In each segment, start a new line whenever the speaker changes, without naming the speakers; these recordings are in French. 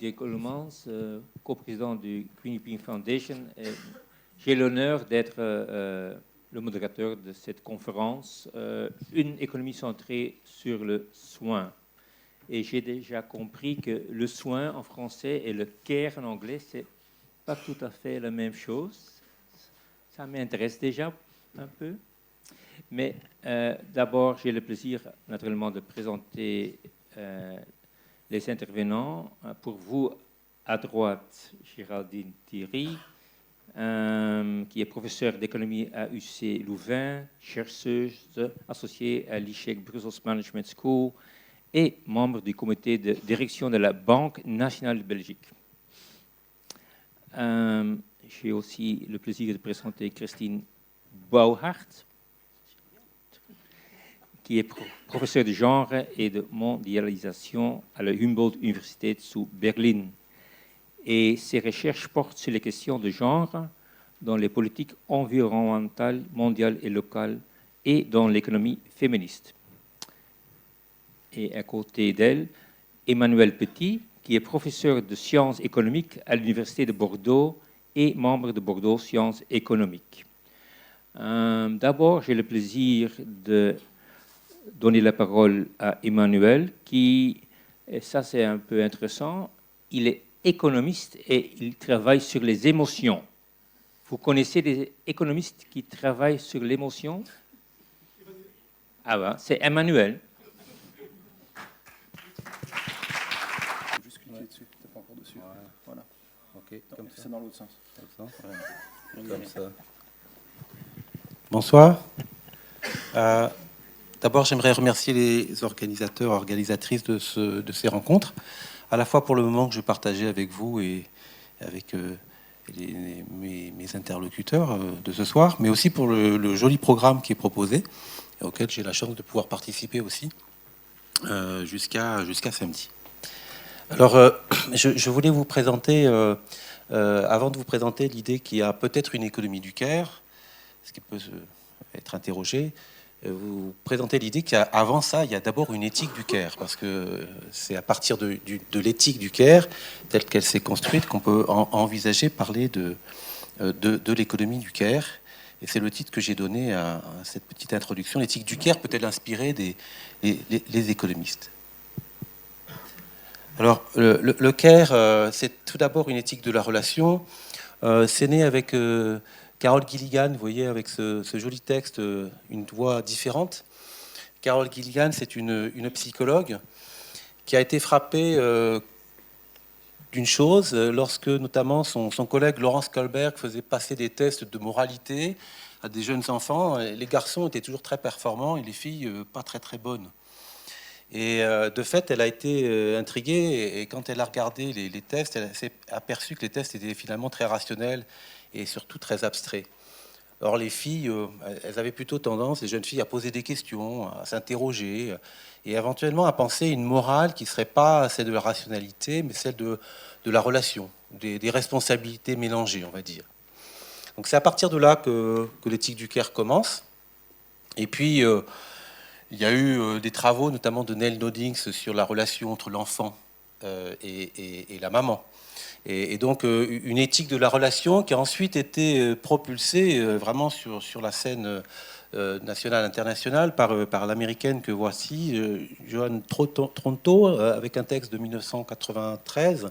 Jake Ollemans, coprésident du Quinnipiac Foundation. J'ai l'honneur d'être le modérateur de cette conférence, une économie centrée sur le soin. Et j'ai déjà compris que le soin en français et le care en anglais, c'est pas tout à fait la même chose. Ça m'intéresse déjà un peu. Mais d'abord, j'ai le plaisir naturellement de présenter les intervenants. Pour vous, à droite, Géraldine Thierry, qui est professeure d'économie à UC Louvain, chercheuse associée à l'ICHEC Brussels Management School et membre du comité de direction de la Banque nationale de Belgique. J'ai aussi le plaisir de présenter Christine Bouwhart, qui est professeure de genre et de mondialisation à la Humboldt-Universität zu Berlin. Et ses recherches portent sur les questions de genre dans les politiques environnementales, mondiales et locales et dans l'économie féministe. Et à côté d'elle, Emmanuel Petit, qui est professeur de sciences économiques à l'Université de Bordeaux et membre de Bordeaux Sciences économiques. D'abord, j'ai le plaisir de donner la parole à Emmanuel, qui, et ça c'est un peu intéressant, il est économiste et il travaille sur les émotions. Vous connaissez des économistes qui travaillent sur l'émotion? Ah ben, c'est Emmanuel.
Juste cliquer dessus, t'es pas encore dessus. Voilà.
Ok, comme ça.
C'est dans l'autre sens.
Comme ça. Ouais. Comme ça. Bonsoir. D'abord, j'aimerais remercier les organisateurs, organisatrices de ces rencontres, à la fois pour le moment que je partageais avec vous et avec mes interlocuteurs de ce soir, mais aussi pour le joli programme qui est proposé, et auquel j'ai la chance de pouvoir participer aussi jusqu'à samedi. Alors, je voulais vous présenter, avant de vous présenter l'idée qu'il y a peut-être une économie du care, ce qui peut être interrogé, vous présenter l'idée qu'avant ça, il y a d'abord une éthique du care, parce que c'est à partir de l'éthique du care, telle qu'elle s'est construite, qu'on peut envisager parler de l'économie du care. Et c'est le titre que j'ai donné à cette petite introduction. L'éthique du care peut-elle inspirer les économistes? Alors, le care, c'est tout d'abord une éthique de la relation. C'est né avec Carol Gilligan, vous voyez, avec ce joli texte, une voix différente. Carol Gilligan, c'est une psychologue qui a été frappée d'une chose, lorsque notamment son collègue Laurence Kohlberg faisait passer des tests de moralité à des jeunes enfants. Les garçons étaient toujours très performants et les filles pas très très bonnes. Et de fait, elle a été intriguée, et quand elle a regardé les tests, elle s'est aperçue que les tests étaient finalement très rationnels et surtout très abstraits. Or, les filles, elles avaient plutôt tendance, les jeunes filles, à poser des questions, à s'interroger, et éventuellement à penser une morale qui ne serait pas celle de la rationalité, mais celle de la relation, des responsabilités mélangées, on va dire. Donc c'est à partir de là que l'éthique du care commence. Et puis, il y a eu des travaux, notamment de Neil Noddings, sur la relation entre l'enfant et la maman. Et donc, une éthique de la relation qui a ensuite été propulsée vraiment sur la scène nationale, internationale, par l'américaine que voici, Joanne Tronto, avec un texte de 1993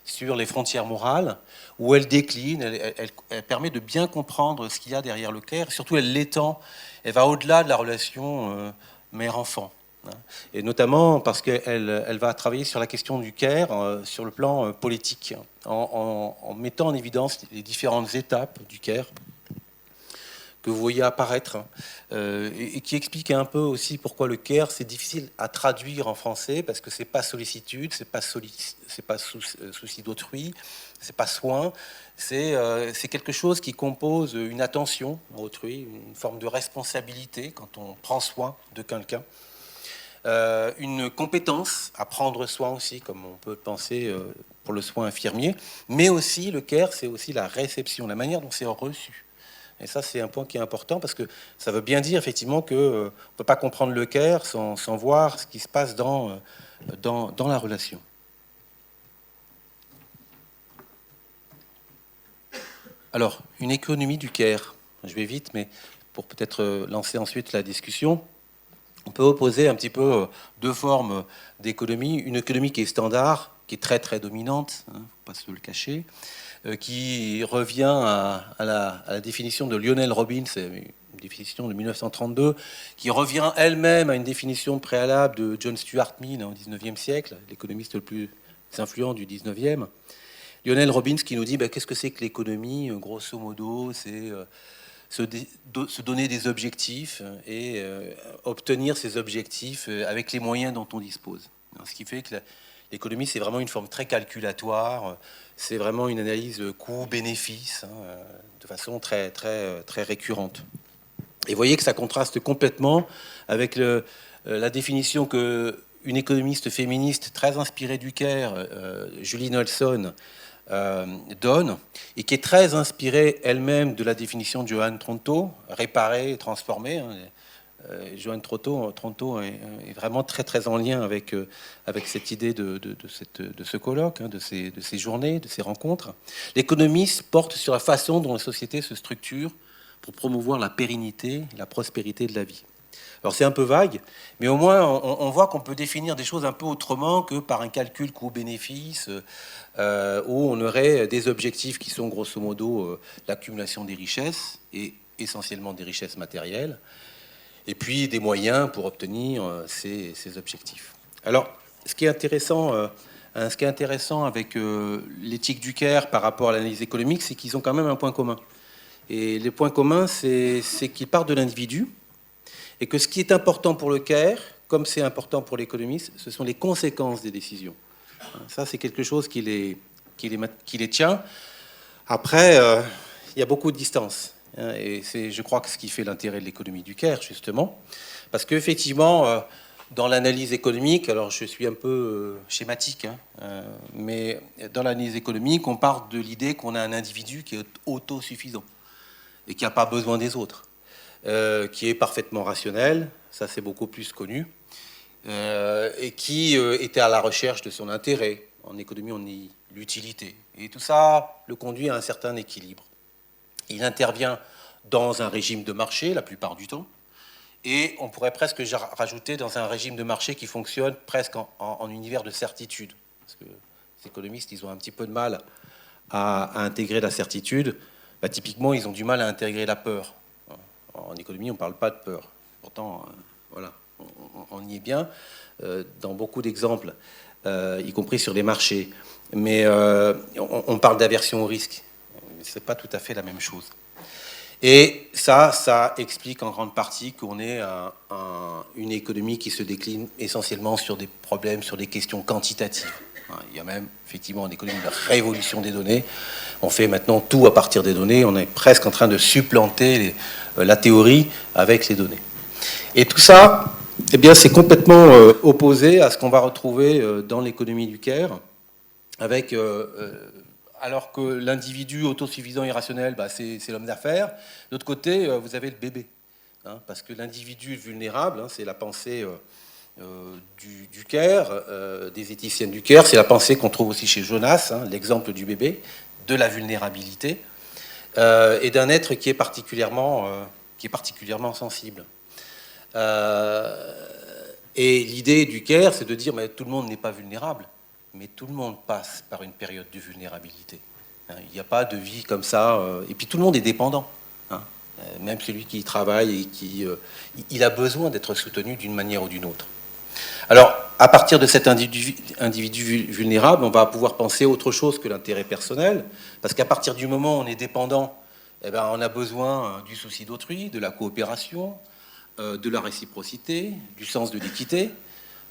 sur les frontières morales, où elle décline, elle permet de bien comprendre ce qu'il y a derrière le care, surtout elle l'étend, elle va au-delà de la relation mère-enfant. Et notamment parce qu'elle va travailler sur la question du care sur le plan politique, en mettant en évidence les différentes étapes du care que vous voyez apparaître, et qui explique un peu aussi pourquoi le care, c'est difficile à traduire en français, parce que c'est pas sollicitude, c'est pas souci d'autrui, c'est pas soin, c'est quelque chose qui compose une attention à autrui, une forme de responsabilité quand on prend soin de quelqu'un. Une compétence à prendre soin aussi, comme on peut penser pour le soin infirmier, mais aussi le care, c'est aussi la réception, la manière dont c'est reçu. Et ça, c'est un point qui est important, parce que ça veut bien dire effectivement qu'on ne peut pas comprendre le care sans voir ce qui se passe dans la relation. Alors, une économie du Caire, je vais vite, mais pour peut-être lancer ensuite la discussion, on peut opposer un petit peu deux formes d'économie. Une économie qui est standard, qui est très très dominante, hein, faut pas se le cacher, qui revient à la définition de Lionel Robbins, une définition de 1932, qui revient elle-même à une définition préalable de John Stuart Mill au XIXe siècle, l'économiste le plus influent du XIXe. Lionel Robbins qui nous dit qu'est-ce que c'est que l'économie? Grosso modo, c'est se donner des objectifs et obtenir ces objectifs avec les moyens dont on dispose. Alors, ce qui fait que l'économie, c'est vraiment une forme très calculatoire, c'est vraiment une analyse coût-bénéfice, hein, de façon très, très, très récurrente. Et vous voyez que ça contraste complètement avec la définition qu'une économiste féministe très inspirée du Caire, Julie Nelson, donne, et qui est très inspirée elle-même de la définition de Joan Tronto, réparer et transformer. Joan Tronto est vraiment très très en lien avec cette idée de ce colloque, hein, de ces journées, de ces rencontres. L'économie porte sur la façon dont la société se structure pour promouvoir la pérennité, la prospérité de la vie. Alors c'est un peu vague, mais au moins on voit qu'on peut définir des choses un peu autrement que par un calcul coût-bénéfice, où on aurait des objectifs qui sont grosso modo l'accumulation des richesses, et essentiellement des richesses matérielles, et puis des moyens pour obtenir ces objectifs. Alors ce qui est intéressant avec l'éthique du Caire par rapport à l'analyse économique, c'est qu'ils ont quand même un point commun. Et le point commun, c'est qu'ils partent de l'individu, et que ce qui est important pour le Caire, comme c'est important pour l'économiste, ce sont les conséquences des décisions. Ça, c'est quelque chose qui les tient. Après, il y a beaucoup de distance. Et c'est, je crois, que ce qui fait l'intérêt de l'économie du Caire, justement. Parce qu'effectivement, dans l'analyse économique, alors je suis un peu schématique, mais dans l'analyse économique, on part de l'idée qu'on a un individu qui est autosuffisant et qui n'a pas besoin des autres. Qui est parfaitement rationnel, ça c'est beaucoup plus connu, et qui était à la recherche de son intérêt. En économie, on dit l'utilité. Et tout ça le conduit à un certain équilibre. Il intervient dans un régime de marché la plupart du temps, et on pourrait presque rajouter dans un régime de marché qui fonctionne presque en univers de certitude. Parce que les économistes, ils ont un petit peu de mal à intégrer la certitude. Typiquement, ils ont du mal à intégrer la peur. En économie, on ne parle pas de peur. Pourtant, voilà, on y est bien dans beaucoup d'exemples, y compris sur les marchés. Mais on parle d'aversion au risque. Ce n'est pas tout à fait la même chose. Et ça explique en grande partie qu'on ait une économie qui se décline essentiellement sur des problèmes, sur des questions quantitatives. Il y a même, effectivement, en économie, la révolution des données. On fait maintenant tout à partir des données. On est presque en train de supplanter la théorie avec les données. Et tout ça, eh bien, c'est complètement opposé à ce qu'on va retrouver dans l'économie du Caire, avec, alors que l'individu autosuffisant et rationnel, c'est l'homme d'affaires. De l'autre côté, vous avez le bébé, parce que l'individu vulnérable, c'est la pensée du Caire, des éthiciennes du Caire, c'est la pensée qu'on trouve aussi chez Jonas, l'exemple du bébé, de la vulnérabilité, et d'un être qui est particulièrement sensible. Et l'idée du Caire, c'est de dire mais tout le monde n'est pas vulnérable, mais tout le monde passe par une période de vulnérabilité. Il n'y a pas de vie comme ça, et puis tout le monde est dépendant. Même celui qui travaille et il a besoin d'être soutenu d'une manière ou d'une autre. Alors, à partir de cet individu vulnérable, on va pouvoir penser autre chose que l'intérêt personnel, parce qu'à partir du moment où on est dépendant, on a besoin du souci d'autrui, de la coopération, de la réciprocité, du sens de l'équité,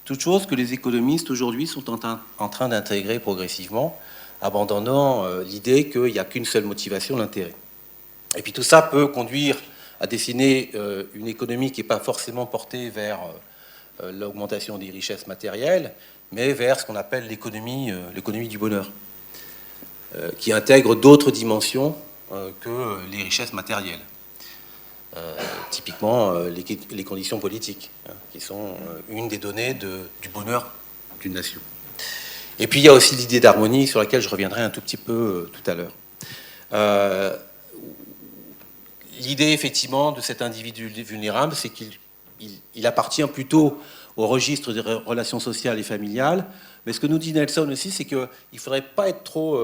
toutes choses que les économistes aujourd'hui sont en train d'intégrer progressivement, abandonnant l'idée qu'il n'y a qu'une seule motivation, l'intérêt. Et puis tout ça peut conduire à dessiner une économie qui n'est pas forcément portée vers l'augmentation des richesses matérielles, mais vers ce qu'on appelle l'économie du bonheur, qui intègre d'autres dimensions que les richesses matérielles. Typiquement les conditions politiques, qui sont une des données du bonheur d'une nation. Et puis il y a aussi l'idée d'harmonie sur laquelle je reviendrai un tout petit peu tout à l'heure. l'idée, effectivement, de cet individu vulnérable, c'est qu'il appartient plutôt au registre des relations sociales et familiales. Mais ce que nous dit Nelson aussi, c'est qu'il ne faudrait pas être trop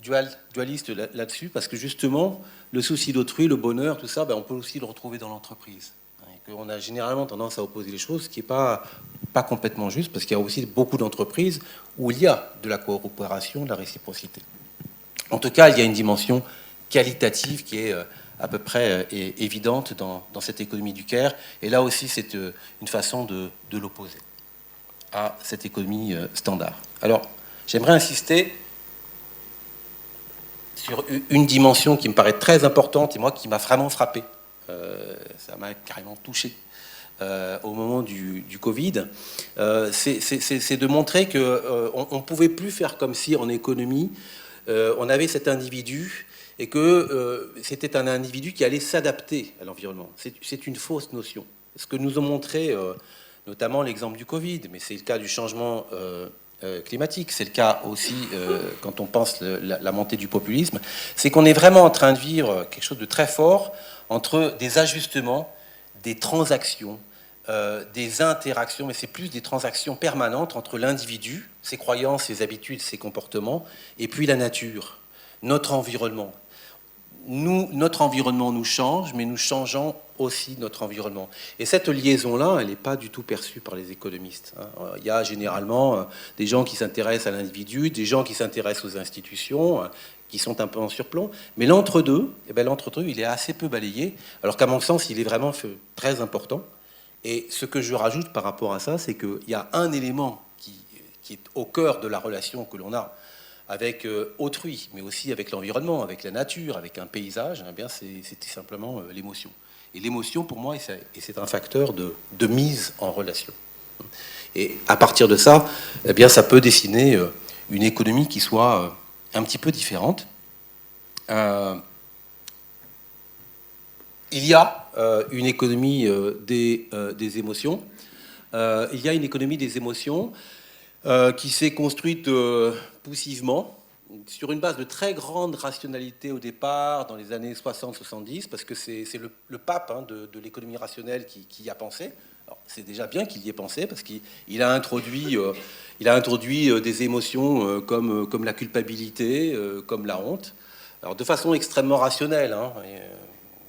dualiste là-dessus, parce que justement, le souci d'autrui, le bonheur, tout ça, on peut aussi le retrouver dans l'entreprise. On a généralement tendance à opposer les choses, ce qui n'est pas complètement juste, parce qu'il y a aussi beaucoup d'entreprises où il y a de la coopération, de la réciprocité. En tout cas, il y a une dimension qualitative qui est à peu près évidente dans cette économie du care. Et là aussi, c'est une façon de l'opposer à cette économie standard. Alors, j'aimerais insister sur une dimension qui me paraît très importante et moi qui m'a vraiment frappé. Ça m'a carrément touché au moment du Covid. C'est de montrer qu'on ne pouvait plus faire comme si en économie, on avait cet individu et que c'était un individu qui allait s'adapter à l'environnement. C'est une fausse notion. Ce que nous ont montré notamment l'exemple du Covid, mais c'est le cas du changement climatique, c'est le cas aussi quand on pense la montée du populisme, c'est qu'on est vraiment en train de vivre quelque chose de très fort entre des ajustements, des transactions, des interactions, mais c'est plus des transactions permanentes entre l'individu, ses croyances, ses habitudes, ses comportements, et puis la nature, notre environnement. Notre environnement nous change, mais nous changeons aussi notre environnement. Et cette liaison-là, elle n'est pas du tout perçue par les économistes. Il y a généralement des gens qui s'intéressent à l'individu, des gens qui s'intéressent aux institutions, qui sont un peu en surplomb. Mais l'entre-deux, il est assez peu balayé, alors qu'à mon sens, il est vraiment très important. Et ce que je rajoute par rapport à ça, c'est qu'il y a un élément qui est au cœur de la relation que l'on a avec autrui, mais aussi avec l'environnement, avec la nature, avec un paysage, c'est tout simplement l'émotion. Et l'émotion, pour moi, c'est un facteur de mise en relation. Et à partir de ça, ça peut dessiner une économie qui soit un petit peu différente. Il y a une économie des émotions. Il y a une économie des émotions qui s'est construite poussivement, sur une base de très grande rationalité au départ, dans les années 60-70, parce que c'est le pape de l'économie rationnelle qui y a pensé. C'est déjà bien qu'il y ait pensé, parce qu'il a introduit, des émotions comme la culpabilité, comme la honte, alors de façon extrêmement rationnelle.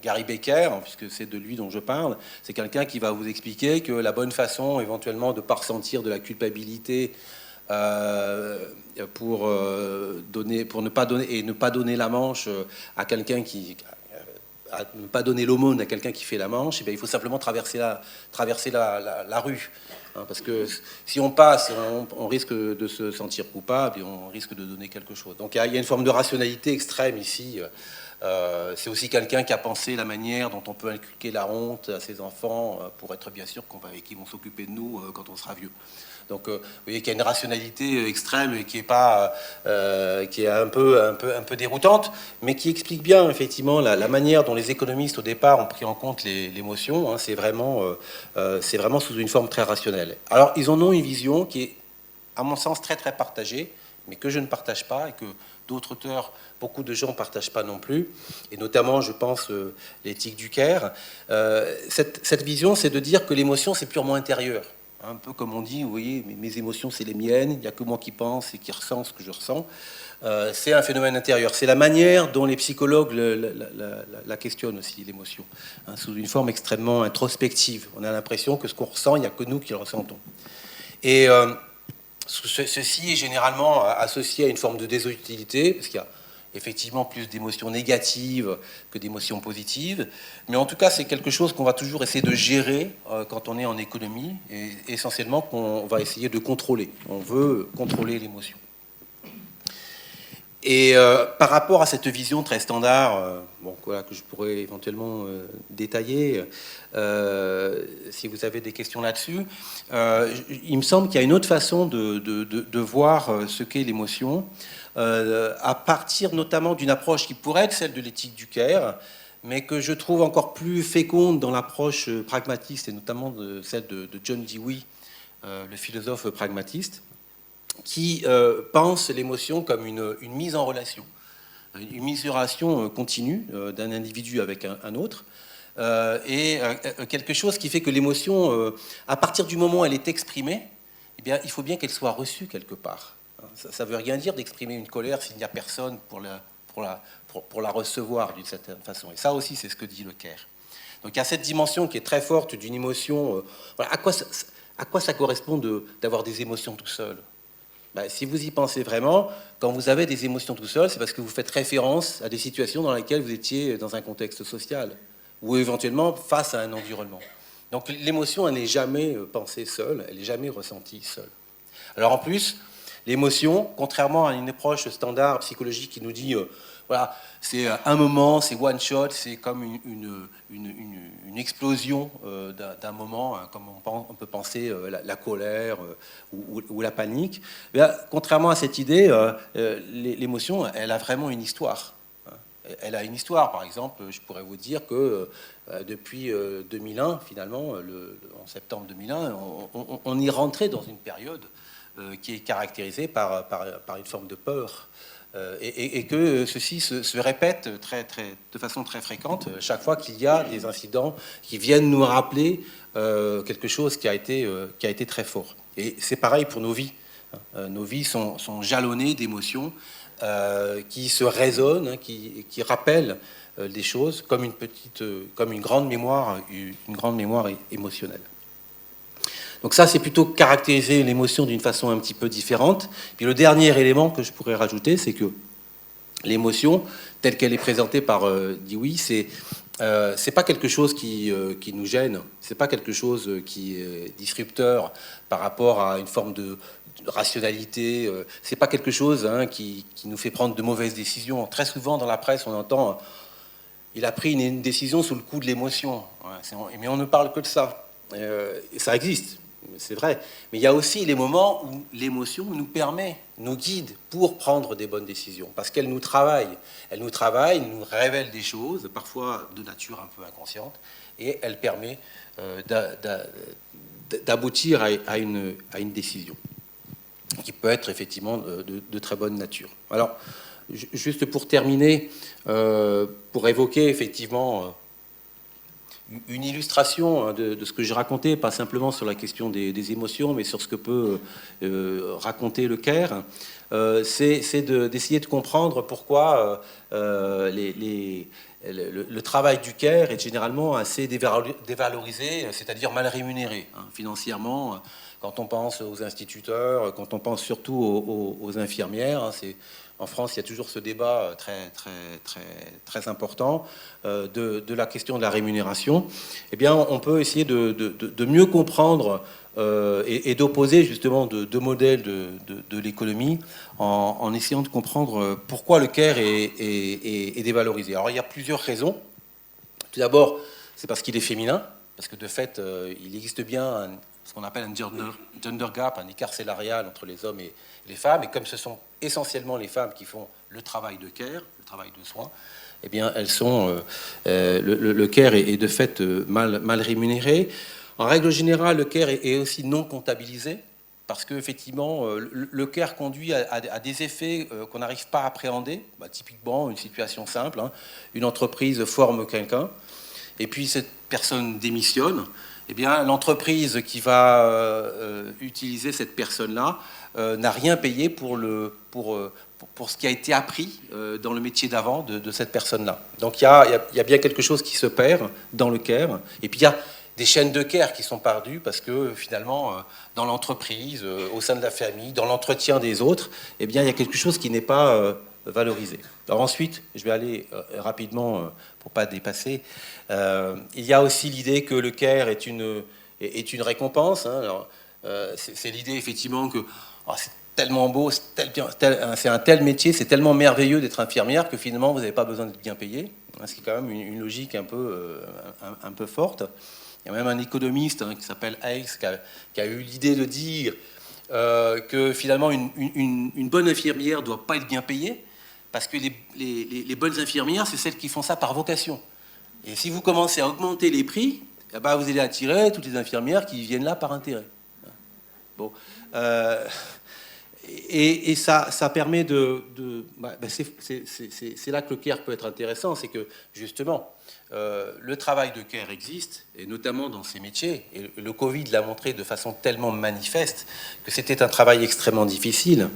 Gary Becker, puisque c'est de lui dont je parle, c'est quelqu'un qui va vous expliquer que la bonne façon éventuellement de ne pas ressentir de la culpabilité pour ne pas donner la manche à quelqu'un à ne pas donner l'aumône à quelqu'un qui fait la manche, il faut simplement traverser la rue. Parce que si on passe, on risque de se sentir coupable et on risque de donner quelque chose. Donc il y a une forme de rationalité extrême ici. C'est aussi quelqu'un qui a pensé la manière dont on peut inculquer la honte à ses enfants pour être bien sûr qu'ils vont s'occuper de nous quand on sera vieux. Donc, vous voyez qu'il y a une rationalité extrême et qui est un peu déroutante, mais qui explique bien effectivement la manière dont les économistes au départ ont pris en compte l'émotion. C'est vraiment sous une forme très rationnelle. Alors, ils en ont une vision qui est, à mon sens, très très partagée, mais que je ne partage pas et que d'autres auteurs, beaucoup de gens ne partagent pas non plus, et notamment, je pense, l'éthique du care. Cette vision, c'est de dire que l'émotion, c'est purement intérieur. Un peu comme on dit, vous voyez, mes émotions, c'est les miennes, il n'y a que moi qui pense et qui ressens ce que je ressens. C'est un phénomène intérieur. C'est la manière dont les psychologues la questionnent aussi, l'émotion, sous une forme extrêmement introspective. On a l'impression que ce qu'on ressent, il n'y a que nous qui le ressentons. Et ceci est généralement associé à une forme de désutilité, parce qu'il y a effectivement plus d'émotions négatives que d'émotions positives. Mais en tout cas, c'est quelque chose qu'on va toujours essayer de gérer quand on est en économie, et essentiellement qu'on va essayer de contrôler. On veut contrôler l'émotion. Et par rapport à cette vision très standard, que je pourrais éventuellement détailler, si vous avez des questions là-dessus, il me semble qu'il y a une autre façon de voir ce qu'est l'émotion, à partir notamment d'une approche qui pourrait être celle de l'éthique du care, mais que je trouve encore plus féconde dans l'approche pragmatiste, et notamment celle de John Dewey, le philosophe pragmatiste, qui pense l'émotion comme une mise en relation. une mesuration continue d'un individu avec un autre, et quelque chose qui fait que l'émotion, à partir du moment où elle est exprimée, eh bien, il faut bien qu'elle soit reçue quelque part. Ça ne veut rien dire d'exprimer une colère s'il n'y a personne pour la recevoir d'une certaine façon. Et ça aussi, c'est ce que dit Le Caire. Donc il y a cette dimension qui est très forte d'une émotion. Voilà, à quoi ça correspond d'avoir des émotions tout seul? Ben, si vous y pensez vraiment, quand vous avez des émotions tout seul, c'est parce que vous faites référence à des situations dans lesquelles vous étiez dans un contexte social, ou éventuellement face à un environnement. Donc l'émotion, elle n'est jamais pensée seule, elle n'est jamais ressentie seule. Alors en plus, l'émotion, contrairement à une approche standard psychologique qui nous dit voilà, c'est un moment, c'est one shot, c'est comme une explosion d'un moment, hein, comme on peut penser la colère ou la panique. Mais là, contrairement à cette idée, l'émotion, elle a vraiment une histoire. Elle a une histoire, par exemple, je pourrais vous dire que depuis 2001, finalement, en septembre 2001, on est rentré dans une période qui est caractérisée par une forme de peur. Et que ceci se répète de façon très fréquente chaque fois qu'il y a des incidents qui viennent nous rappeler quelque chose qui a été très fort. Et c'est pareil pour nos vies. Nos vies sont jalonnées d'émotions qui se résonnent, hein, qui rappellent des choses comme une grande mémoire émotionnelle. Donc ça, c'est plutôt caractériser l'émotion d'une façon un petit peu différente. Puis le dernier élément que je pourrais rajouter, c'est que l'émotion, telle qu'elle est présentée par Dewey, c'est pas quelque chose qui nous gêne, c'est pas quelque chose qui est disrupteur par rapport à une forme de rationalité, c'est pas quelque chose qui nous fait prendre de mauvaises décisions. Très souvent dans la presse, on entend il a pris une décision sous le coup de l'émotion. Ouais, mais on ne parle que de ça. Ça existe. C'est vrai, mais il y a aussi les moments où l'émotion nous guide pour prendre des bonnes décisions, parce qu'elle nous travaille, elle nous révèle des choses, parfois de nature un peu inconsciente, et elle permet d'aboutir à une décision qui peut être effectivement de très bonne nature. Alors, juste pour terminer, pour évoquer effectivement une illustration de ce que j'ai raconté, pas simplement sur la question des émotions, mais sur ce que peut raconter Le Caire, c'est d'essayer de comprendre pourquoi le travail du Caire est généralement assez dévalorisé, c'est-à-dire mal rémunéré financièrement. Quand on pense aux instituteurs, quand on pense surtout aux infirmières, en France, il y a toujours ce débat très important de la question de la rémunération. Eh bien, on peut essayer de mieux comprendre et d'opposer justement deux modèles de l'économie en essayant de comprendre pourquoi le Caire est dévalorisé. Alors, il y a plusieurs raisons. Tout d'abord, c'est parce qu'il est féminin, parce que de fait, il existe bien ce qu'on appelle un gender gap, un écart salarial entre les hommes et les femmes. Et comme ce sont essentiellement les femmes qui font le travail de care, le travail de soins, eh bien, elles sont, le care est de fait mal rémunéré. En règle générale, le care est aussi non comptabilisé, parce qu'effectivement, le care conduit à des effets qu'on n'arrive pas à appréhender. Typiquement, une situation simple, une entreprise forme quelqu'un, et puis cette personne démissionne. Eh bien, l'entreprise qui va utiliser cette personne-là n'a rien payé pour ce qui a été appris dans le métier d'avant de cette personne-là. Donc, il y a bien quelque chose qui se perd dans le care. Et puis, il y a des chaînes de care qui sont perdues parce que, finalement, dans l'entreprise, au sein de la famille, dans l'entretien des autres, eh bien, il y a quelque chose qui n'est pas valorisé. Alors ensuite, je vais aller rapidement pour pas dépasser. Il y a aussi l'idée que le care est une récompense. Alors, c'est l'idée effectivement que c'est tellement beau, c'est un tel métier, c'est tellement merveilleux d'être infirmière que finalement vous n'avez pas besoin d'être bien payé. Ce qui est quand même une logique un peu forte. Il y a même un économiste qui s'appelle Hayes qui a eu l'idée de dire que finalement une bonne infirmière ne doit pas être bien payée, parce que les bonnes infirmières, c'est celles qui font ça par vocation. Et si vous commencez à augmenter les prix, vous allez attirer toutes les infirmières qui viennent là par intérêt. Bon. Et ça permet c'est là que le care peut être intéressant, c'est que justement, le travail de care existe, et notamment dans ces métiers, et le Covid l'a montré de façon tellement manifeste, que c'était un travail extrêmement difficile,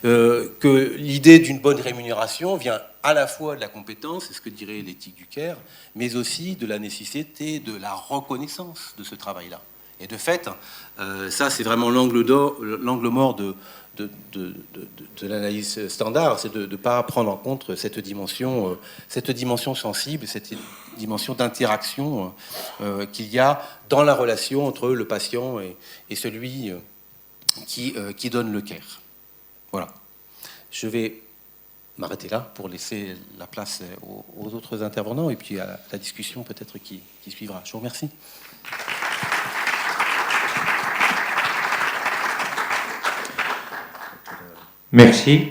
que l'idée d'une bonne rémunération vient à la fois de la compétence, c'est ce que dirait l'éthique du care, mais aussi de la nécessité de la reconnaissance de ce travail-là. Et de fait, ça c'est vraiment l'angle mort de l'analyse standard, c'est de ne pas prendre en compte cette dimension sensible, cette dimension d'interaction qu'il y a dans la relation entre le patient et celui qui donne le care. Voilà. Je vais m'arrêter là pour laisser la place aux autres intervenants et puis à la discussion peut-être qui suivra. Je vous remercie.
Merci.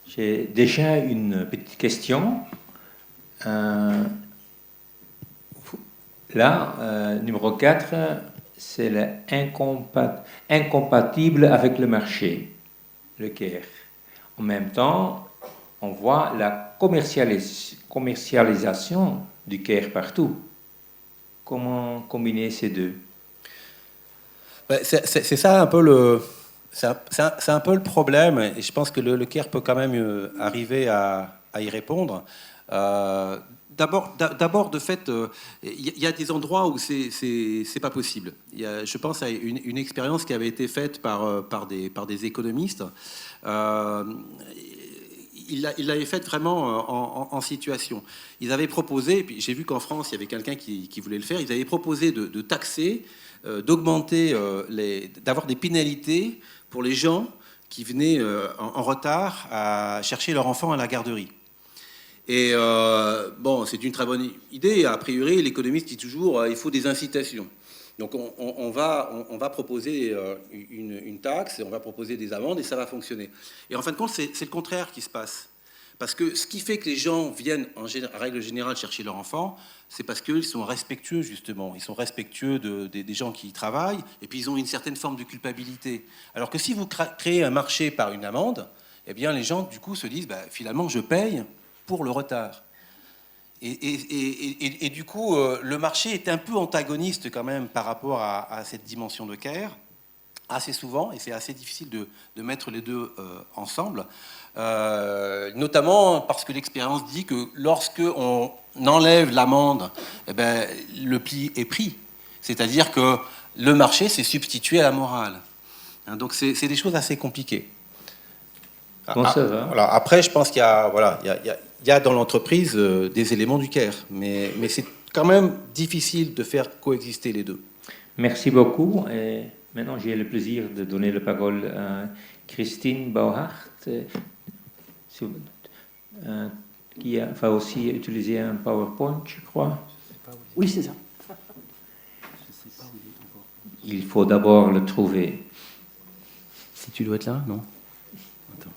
J'ai déjà une petite question. Là, numéro 4, c'est incompatible avec le marché, le care. En même temps, on voit la commercialisation du care partout. Comment combiner ces deux?
C'est ça un peu c'est un peu le problème, et je pense que le care peut quand même arriver à y répondre. D'abord, de fait, il y a des endroits où c'est pas possible. Je pense à une expérience qui avait été faite par des économistes. Ils l'avaient faite vraiment en situation. Ils avaient proposé, et puis j'ai vu qu'en France, il y avait quelqu'un qui voulait le faire, ils avaient proposé de taxer, d'augmenter, d'avoir des pénalités pour les gens qui venaient en retard à chercher leur enfant à la garderie. Et bon, c'est une très bonne idée. A priori, l'économiste dit toujours il faut des incitations. Donc on va proposer une taxe, on va proposer des amendes et ça va fonctionner. Et en fin de compte, c'est le contraire qui se passe. Parce que ce qui fait que les gens viennent en règle générale chercher leur enfant, c'est parce qu'ils sont respectueux justement. Ils sont respectueux des gens qui y travaillent et puis ils ont une certaine forme de culpabilité. Alors que si vous créez un marché par une amende, eh bien les gens du coup se disent finalement je paye pour le retard. Et du coup, le marché est un peu antagoniste quand même par rapport à cette dimension de care, assez souvent, et c'est assez difficile de mettre les deux ensemble, notamment parce que l'expérience dit que lorsque on enlève l'amende, eh ben, le pli est pris. C'est-à-dire que le marché s'est substitué à la morale. Donc c'est des choses assez compliquées.
Bon, ça va.
Voilà. Après, je pense qu'il y a dans l'entreprise des éléments du care, mais c'est quand même difficile de faire coexister les deux.
Merci beaucoup. Et maintenant, j'ai le plaisir de donner la parole à Christine Bauhart, qui va aussi utiliser un PowerPoint, je crois.
Oui, c'est ça.
Il faut d'abord le trouver.
Si tu dois être là, non? Attends.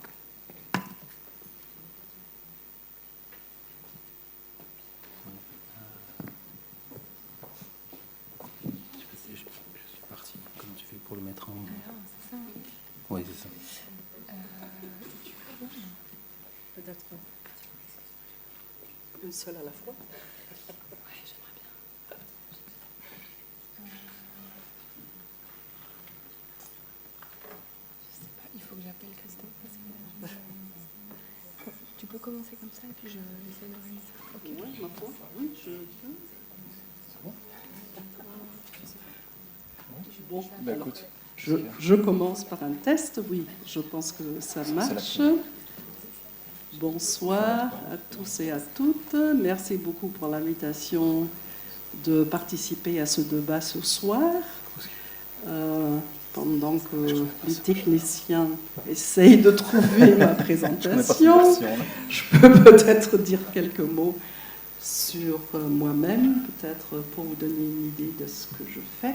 Je suis parti. Comment tu fais pour le mettre en...
C'est ça.
Oui, c'est ça.
Peut-être une seule à la fois.
Oui, j'aimerais bien. Je sais pas, il faut que j'appelle Christophe parce que tu peux commencer comme ça et puis j'essaie d'organiser ça. Okay.
Oui, ma foi. Oui, Bon,
écoute.
Je commence par un test, oui. Je pense que ça marche. Bonsoir à tous et à toutes. Merci beaucoup pour l'invitation de participer à ce débat ce soir. Pendant que les techniciens essayent de trouver ma présentation, je peux peut-être dire quelques mots sur moi-même, peut-être pour vous donner une idée de ce que je fais.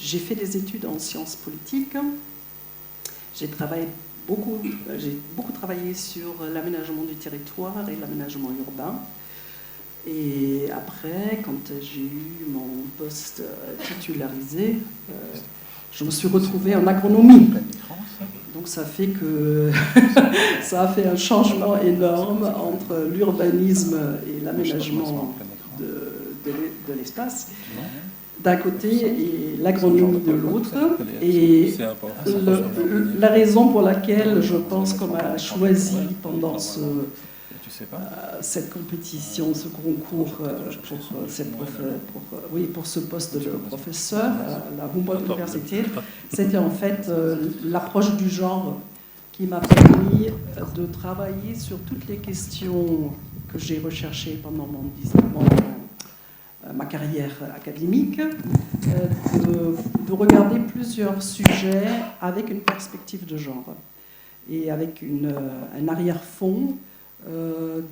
J'ai fait des études en sciences politiques. J'ai beaucoup travaillé sur l'aménagement du territoire et l'aménagement urbain. Et après, quand j'ai eu mon poste titularisé, je me suis retrouvée en agronomie. Donc ça fait que ça a fait un changement énorme entre l'urbanisme et l'aménagement de l'espace d'un côté et l'agronomie de l'autre. Et la raison pour laquelle je pense qu'on a choisi pendant cette compétition, ce concours pour ce poste de professeur à la Humboldt Université, c'était en fait l'approche du genre qui m'a permis de travailler sur toutes les questions que j'ai recherchées pendant ma carrière académique, de regarder plusieurs sujets avec une perspective de genre et avec un arrière-fond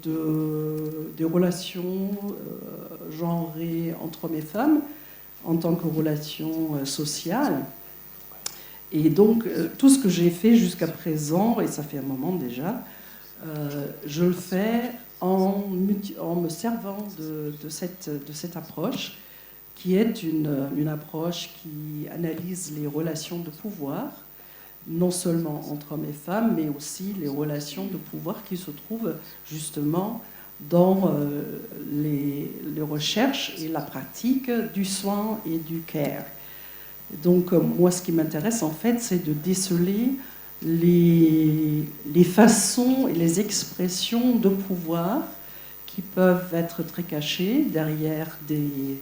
des relations genrées entre hommes et femmes en tant que relations sociales. Et donc, tout ce que j'ai fait jusqu'à présent, et ça fait un moment déjà, je le fais en me servant de cette approche, qui est une approche qui analyse les relations de pouvoir, non seulement entre hommes et femmes, mais aussi les relations de pouvoir qui se trouvent justement dans les recherches et la pratique du soin et du care. Donc moi, ce qui m'intéresse en fait, c'est de déceler les façons et les expressions de pouvoir qui peuvent être très cachées derrière des...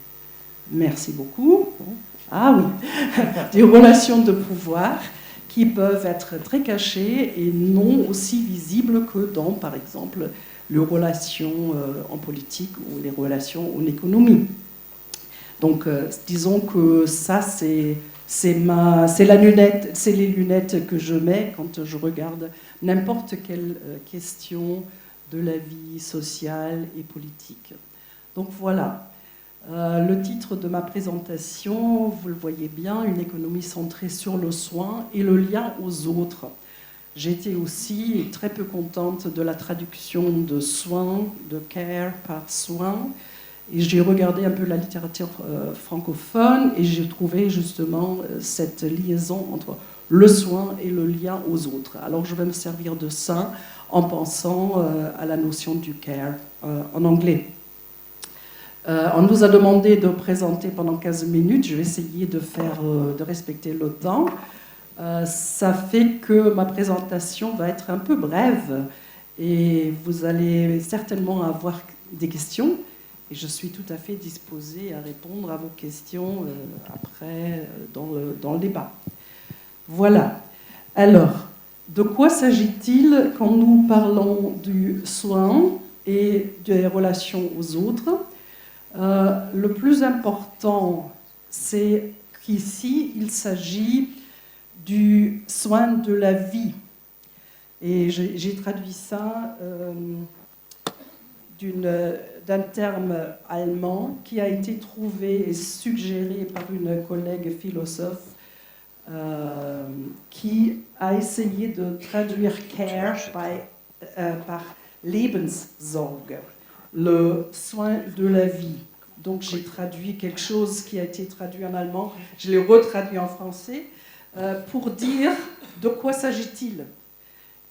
Merci beaucoup. Ah oui, des relations de pouvoir qui peuvent être très cachées et non aussi visibles que dans, par exemple, les relations en politique ou les relations en économie. Donc, disons que ça, c'est les lunettes que je mets quand je regarde n'importe quelle question de la vie sociale et politique. Donc voilà. Le titre de ma présentation, vous le voyez bien, une économie centrée sur le soin et le lien aux autres. J'étais aussi très peu contente de la traduction de soin, de care par soin, et j'ai regardé un peu la littérature francophone et j'ai trouvé justement cette liaison entre le soin et le lien aux autres. Alors je vais me servir de ça en pensant à la notion du care en anglais. On nous a demandé de présenter pendant 15 minutes. Je vais essayer de respecter le temps. Ça fait que ma présentation va être un peu brève et vous allez certainement avoir des questions. Et je suis tout à fait disposée à répondre à vos questions après dans le débat. Voilà. Alors, de quoi s'agit-il quand nous parlons du soin et des relations aux autres ? Le plus important, c'est qu'ici, il s'agit du soin de la vie. Et j'ai traduit ça d'un terme allemand qui a été trouvé et suggéré par une collègue philosophe qui a essayé de traduire care par Lebenssorge, le soin de la vie. Donc j'ai traduit quelque chose qui a été traduit en allemand, je l'ai retraduit en français pour dire de quoi s'agit-il.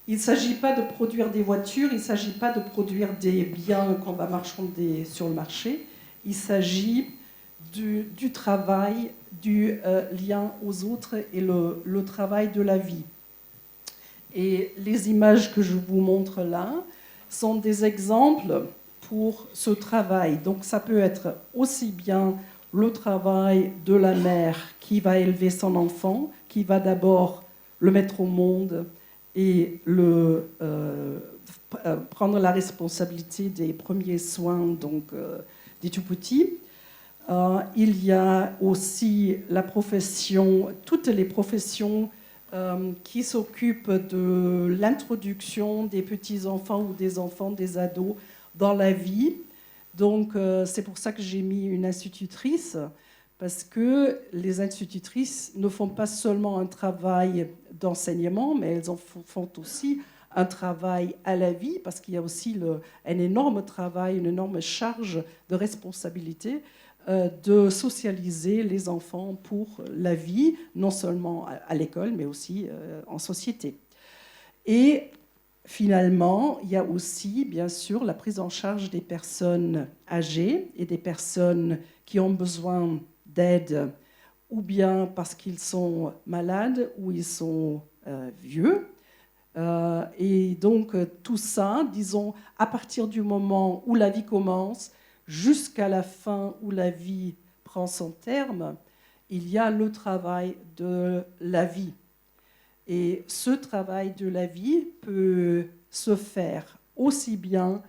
Il ne s'agit pas de produire des voitures, il ne s'agit pas de produire des biens qu'on va marchander sur le marché, il s'agit du travail, du lien aux autres et le travail de la vie. Et les images que je vous montre là sont des exemples pour ce travail. Donc ça peut être aussi bien le travail de la mère qui va élever son enfant, qui va d'abord le mettre au monde et prendre la responsabilité des premiers soins donc, des tout-petits. Il y a aussi la profession, toutes les professions qui s'occupent de l'introduction des petits-enfants ou des enfants, des ados dans la vie. Donc, c'est pour ça que j'ai mis une institutrice, parce que les institutrices ne font pas seulement un travail d'enseignement, mais elles en font aussi un travail à la vie, parce qu'il y a aussi un énorme travail, une énorme charge de responsabilité de socialiser les enfants pour la vie, non seulement à l'école, mais aussi en société. Et finalement, il y a aussi, bien sûr, la prise en charge des personnes âgées et des personnes qui ont besoin d'aide, ou bien parce qu'ils sont malades ou ils sont vieux. Et donc, tout ça, disons, à partir du moment où la vie commence, jusqu'à la fin où la vie prend son terme, il y a le travail de la vie. Et ce travail de la vie peut se faire aussi bien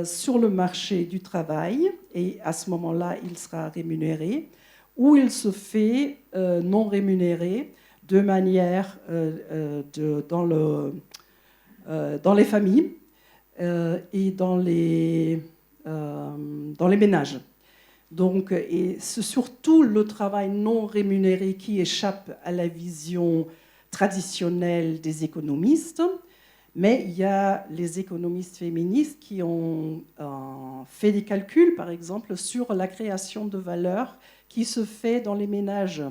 sur le marché du travail, et à ce moment-là, il sera rémunéré, ou il se fait non rémunéré de manière dans les familles et dans les ménages. Donc, et c'est surtout le travail non rémunéré qui échappe à la vision traditionnelle des économistes, mais il y a les économistes féministes qui ont fait des calculs, par exemple, sur la création de valeur qui se fait dans les ménages.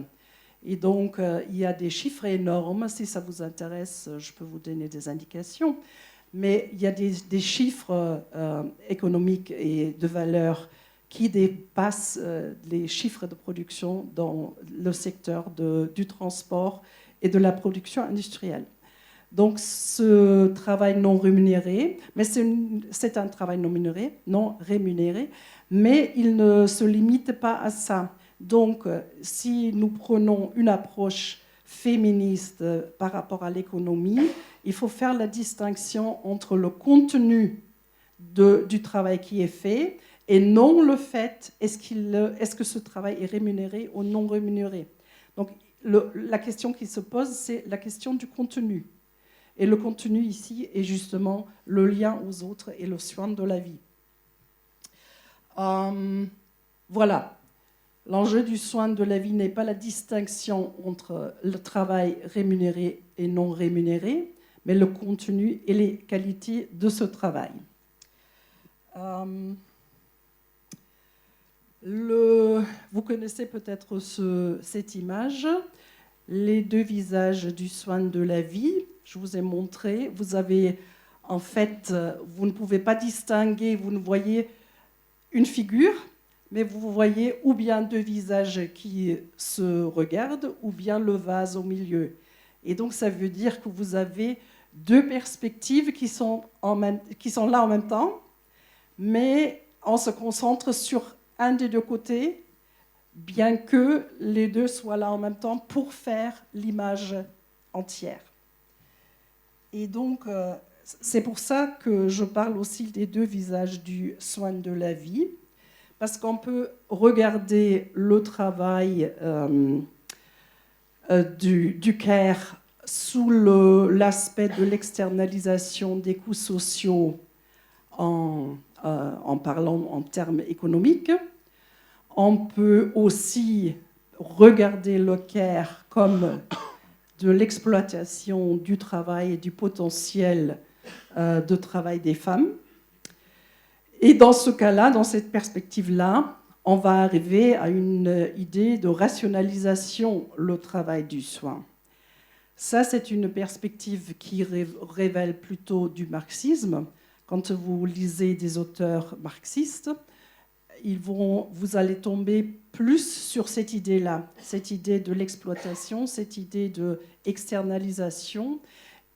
Et donc, il y a des chiffres énormes. Si ça vous intéresse, je peux vous donner des indications. Mais il y a des chiffres économiques et de valeur qui dépassent les chiffres de production dans le secteur du transport et de la production industrielle. Donc, ce travail non rémunéré, mais c'est un travail non rémunéré, mais il ne se limite pas à ça. Donc, si nous prenons une approche féministe par rapport à l'économie, il faut faire la distinction entre le contenu du travail qui est fait et non le fait, est-ce que ce travail est rémunéré ou non rémunéré. Donc, la question qui se pose, c'est la question du contenu. Et le contenu ici est justement le lien aux autres et le soin de la vie. Voilà. L'enjeu du soin de la vie n'est pas la distinction entre le travail rémunéré et non rémunéré, mais le contenu et les qualités de ce travail. Vous connaissez peut-être cette image, les deux visages du soin de la vie. Je vous ai montré. Vous avez, en fait, vous ne pouvez pas distinguer, vous ne voyez une figure, mais vous voyez ou bien deux visages qui se regardent, ou bien le vase au milieu. Et donc, ça veut dire que vous avez deux perspectives qui sont là en même temps, mais on se concentre sur un des deux côtés, bien que les deux soient là en même temps pour faire l'image entière. Et donc, c'est pour ça que je parle aussi des deux visages du soin de la vie, parce qu'on peut regarder le travail du care sous l'aspect de l'externalisation des coûts sociaux en parlant en termes économiques. On peut aussi regarder le care comme de l'exploitation du travail et du potentiel de travail des femmes. Et dans ce cas-là, dans cette perspective-là, on va arriver à une idée de rationalisation le travail du soin. Ça, c'est une perspective qui révèle plutôt du marxisme. Quand vous lisez des auteurs marxistes, vous allez tomber plus sur cette idée-là, cette idée de l'exploitation, cette idée de externalisation,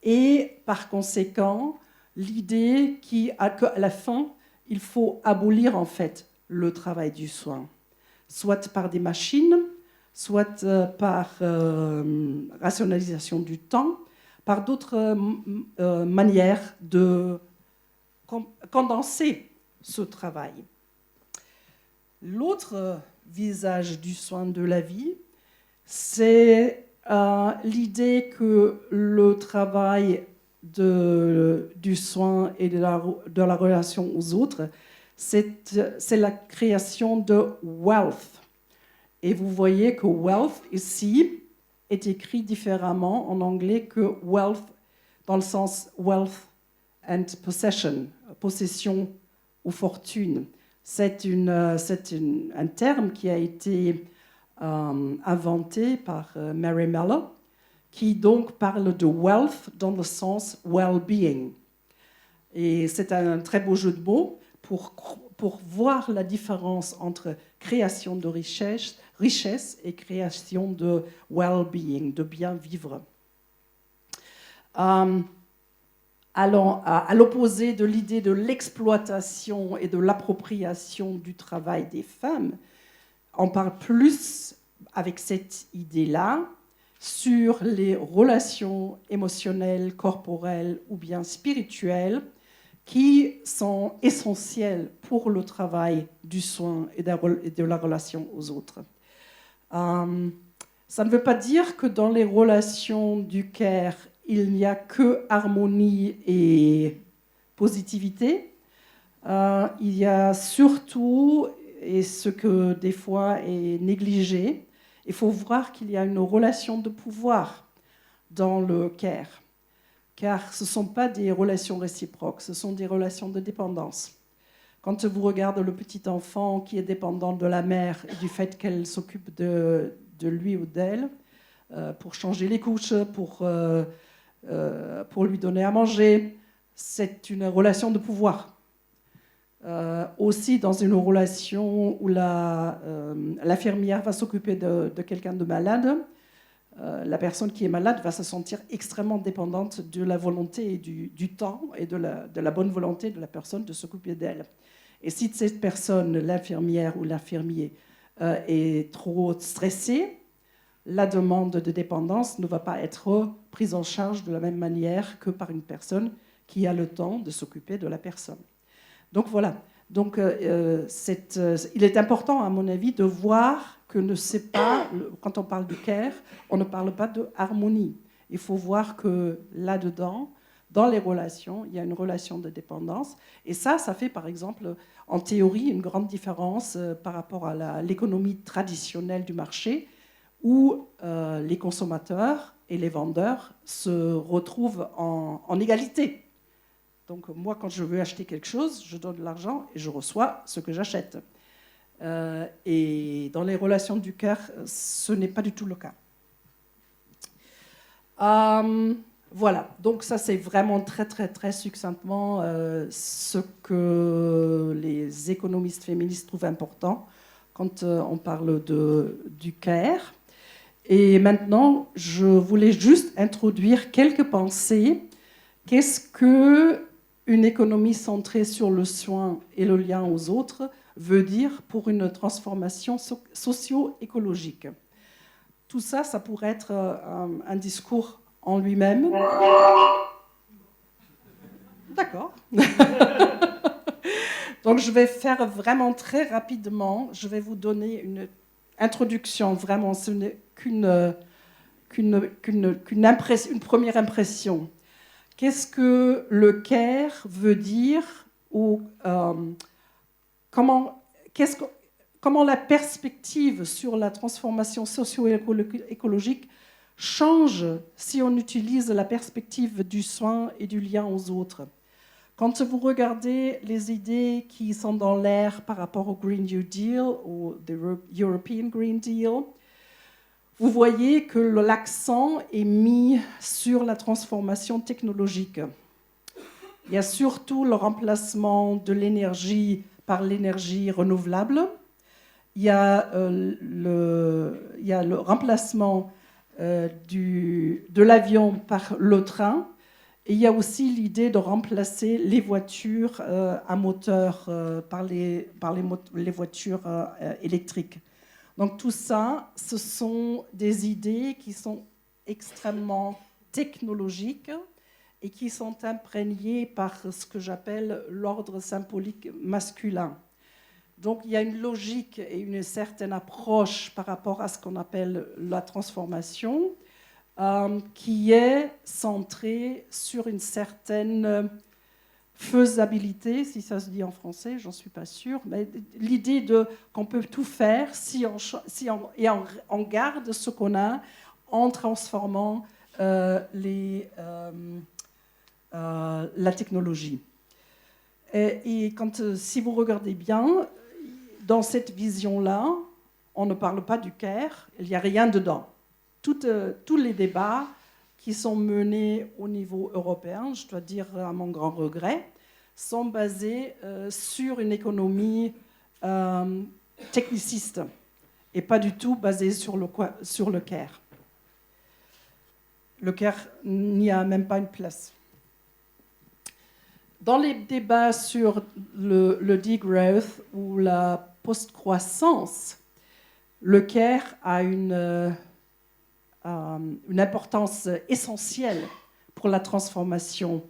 et par conséquent, l'idée qu'à la fin, il faut abolir en fait le travail du soin, soit par des machines, soit par rationalisation du temps, par d'autres manières de condenser ce travail. L'autre visage du soin de la vie, c'est l'idée que le travail du soin et de la relation aux autres, c'est la création de wealth. Et vous voyez que wealth ici est écrit différemment en anglais que wealth dans le sens wealth and possession, possession ou fortune. C'est un terme qui a été inventé par Mary Mellor, qui donc parle de wealth dans le sens well-being. Et c'est un très beau jeu de mots pour voir la différence entre création de richesse et création de well-being, de bien vivre. À l'opposé de l'idée de l'exploitation et de l'appropriation du travail des femmes, on parle plus avec cette idée-là sur les relations émotionnelles, corporelles ou bien spirituelles qui sont essentielles pour le travail du soin et de la relation aux autres. Ça ne veut pas dire que dans les relations du care, il n'y a que harmonie et positivité. Il y a surtout, et ce que des fois est négligé, il faut voir qu'il y a une relation de pouvoir dans le care. Car ce ne sont pas des relations réciproques, ce sont des relations de dépendance. Quand vous regardez le petit enfant qui est dépendant de la mère et du fait qu'elle s'occupe de lui ou d'elle, pour changer les couches, pour lui donner à manger, c'est une relation de pouvoir. Aussi dans une relation où l'infirmière va s'occuper de quelqu'un de malade, la personne qui est malade va se sentir extrêmement dépendante de la volonté et du temps et de la bonne volonté de la personne de s'occuper d'elle. Et si cette personne, l'infirmière ou l'infirmier, est trop stressée, la demande de dépendance ne va pas être prise en charge de la même manière que par une personne qui a le temps de s'occuper de la personne. Donc voilà. Donc, il est important, à mon avis, de voir que quand on parle de care, on ne parle pas de harmonie. Il faut voir que là-dedans, dans les relations, il y a une relation de dépendance. Et ça fait, par exemple, en théorie, une grande différence par rapport à l'économie traditionnelle du marché, où les consommateurs et les vendeurs se retrouvent en égalité. Donc moi, quand je veux acheter quelque chose, je donne de l'argent et je reçois ce que j'achète. Et dans les relations du cœur, ce n'est pas du tout le cas. Voilà, donc ça c'est vraiment très très très succinctement ce que les économistes féministes trouvent important quand on parle du care. Et maintenant, je voulais juste introduire quelques pensées. Qu'est-ce qu'une économie centrée sur le soin et le lien aux autres veut dire pour une transformation socio-écologique? Tout ça, ça pourrait être un discours en lui-même. D'accord. Donc, je vais faire vraiment très rapidement. Je vais vous donner une introduction. Vraiment, ce n'est qu'une première impression. Qu'est-ce que le care veut dire ou comment la perspective sur la transformation socio-écologique change si on utilise la perspective du soin et du lien aux autres. Quand vous regardez les idées qui sont dans l'air par rapport au Green New Deal ou the European Green Deal, vous voyez que l'accent est mis sur la transformation technologique. Il y a surtout le remplacement de l'énergie par l'énergie renouvelable. Il y a le remplacement de l'avion par le train. Et il y a aussi l'idée de remplacer les voitures à moteur par les voitures électriques. Donc tout ça, ce sont des idées qui sont extrêmement technologiques et qui sont imprégnées par ce que j'appelle l'ordre symbolique masculin. Donc il y a une logique et une certaine approche par rapport à ce qu'on appelle la transformation qui est centrée sur une certaine faisabilité, si ça se dit en français, j'en suis pas sûre, mais l'idée qu'on peut tout faire si on garde ce qu'on a en transformant la technologie. Et si vous regardez bien, dans cette vision-là, on ne parle pas du care, il n'y a rien dedans. Tous les débats qui sont menés au niveau européen, je dois dire à mon grand regret, sont basés sur une économie techniciste et pas du tout basée sur le care. Le care n'y a même pas une place. Dans les débats sur le degrowth ou la post-croissance, le care a une importance essentielle pour la transformation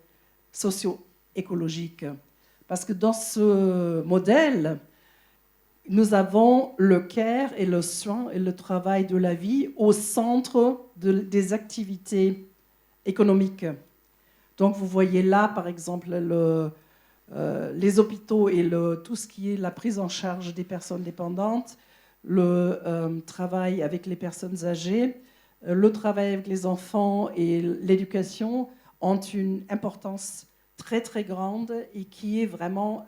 socio-écologique. Parce que dans ce modèle, nous avons le care et le soin et le travail de la vie au centre des activités économiques. Donc vous voyez là, par exemple, les hôpitaux et tout ce qui est la prise en charge des personnes dépendantes, le travail avec les personnes âgées, le travail avec les enfants et l'éducation ont une importance très très grande et qui est vraiment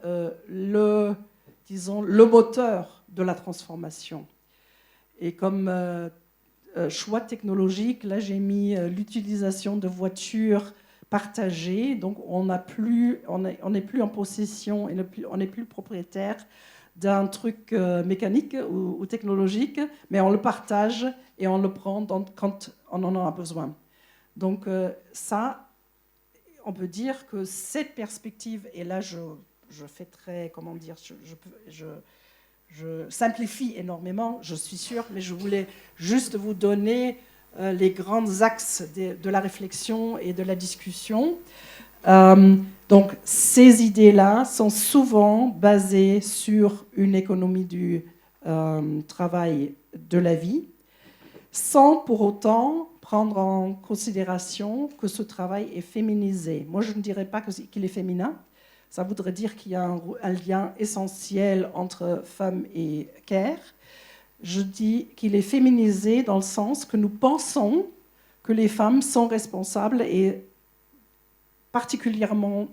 le moteur de la transformation. Et comme choix technologique, là j'ai mis l'utilisation de voitures partagées, donc on n'est plus en possession, on n'est plus propriétaire d'un truc mécanique ou technologique, mais on le partage et on le prend quand on en a besoin. Donc ça, on peut dire que cette perspective, et là je fais très, comment dire, je simplifie énormément, je suis sûre, mais je voulais juste vous donner les grands axes de la réflexion et de la discussion. Donc, ces idées-là sont souvent basées sur une économie du travail de la vie, sans pour autant prendre en considération que ce travail est féminisé. Moi, je ne dirais pas qu'il est féminin. Ça voudrait dire qu'il y a un lien essentiel entre femme et care. Je dis qu'il est féminisé dans le sens que nous pensons que les femmes sont responsables et particulièrement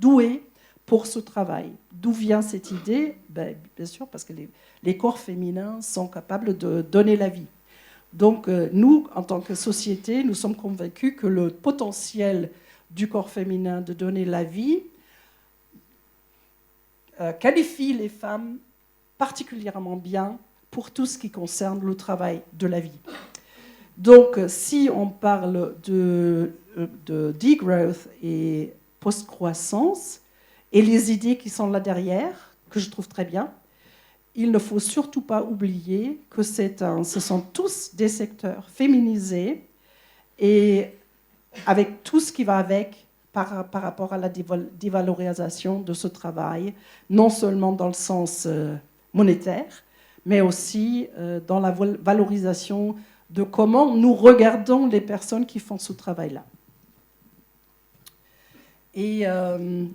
douées pour ce travail. D'où vient cette idée ? Bien sûr, parce que les corps féminins sont capables de donner la vie. Donc nous, en tant que société, nous sommes convaincus que le potentiel du corps féminin de donner la vie qualifie les femmes particulièrement bien pour tout ce qui concerne le travail de la vie. Donc, si on parle de degrowth et post-croissance, et les idées qui sont là derrière, que je trouve très bien, il ne faut surtout pas oublier que ce sont tous des secteurs féminisés et avec tout ce qui va avec par rapport à la dévalorisation de ce travail, non seulement dans le sens monétaire, mais aussi dans la valorisation de comment nous regardons les personnes qui font ce travail-là. Et une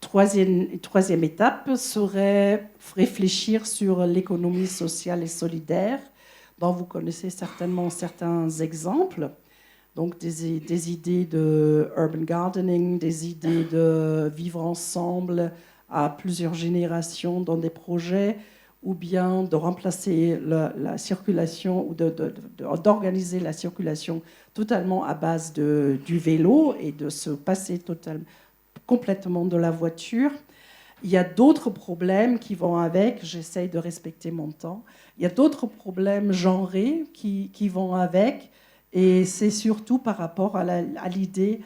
troisième étape serait réfléchir sur l'économie sociale et solidaire, dont vous connaissez certainement certains exemples. Donc des idées de urban gardening, des idées de vivre ensemble à plusieurs générations dans des projets, ou bien de remplacer la circulation ou d'organiser la circulation totalement à base du vélo et de se passer complètement de la voiture. Il y a d'autres problèmes qui vont avec, j'essaye de respecter mon temps, il y a d'autres problèmes genrés qui vont avec, et c'est surtout par rapport à l'idée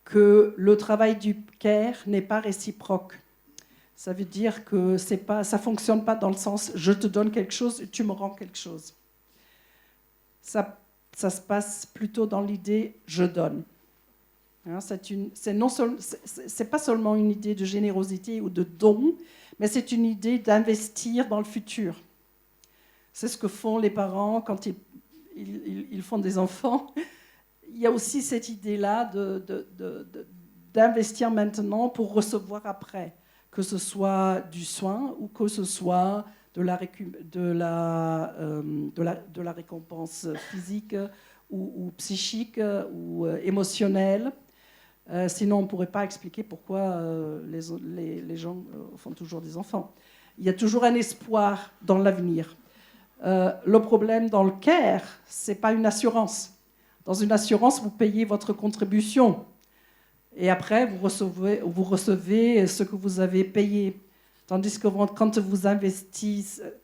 que le travail du care n'est pas réciproque. Ça veut dire que ça ne fonctionne pas dans le sens « je te donne quelque chose et tu me rends quelque chose ». Ça se passe plutôt dans l'idée « je donne ». Hein, c'est pas seulement une idée de générosité ou de don, mais c'est une idée d'investir dans le futur. C'est ce que font les parents quand ils font des enfants. Il y a aussi cette idée-là d'investir maintenant pour recevoir après, que ce soit du soin ou que ce soit de la récompense physique ou psychique ou émotionnelle. Sinon, on ne pourrait pas expliquer pourquoi les gens font toujours des enfants. Il y a toujours un espoir dans l'avenir. Le problème dans le CARE, ce n'est pas une assurance. Dans une assurance, vous payez votre contribution. Et après, vous recevez ce que vous avez payé. Tandis que quand vous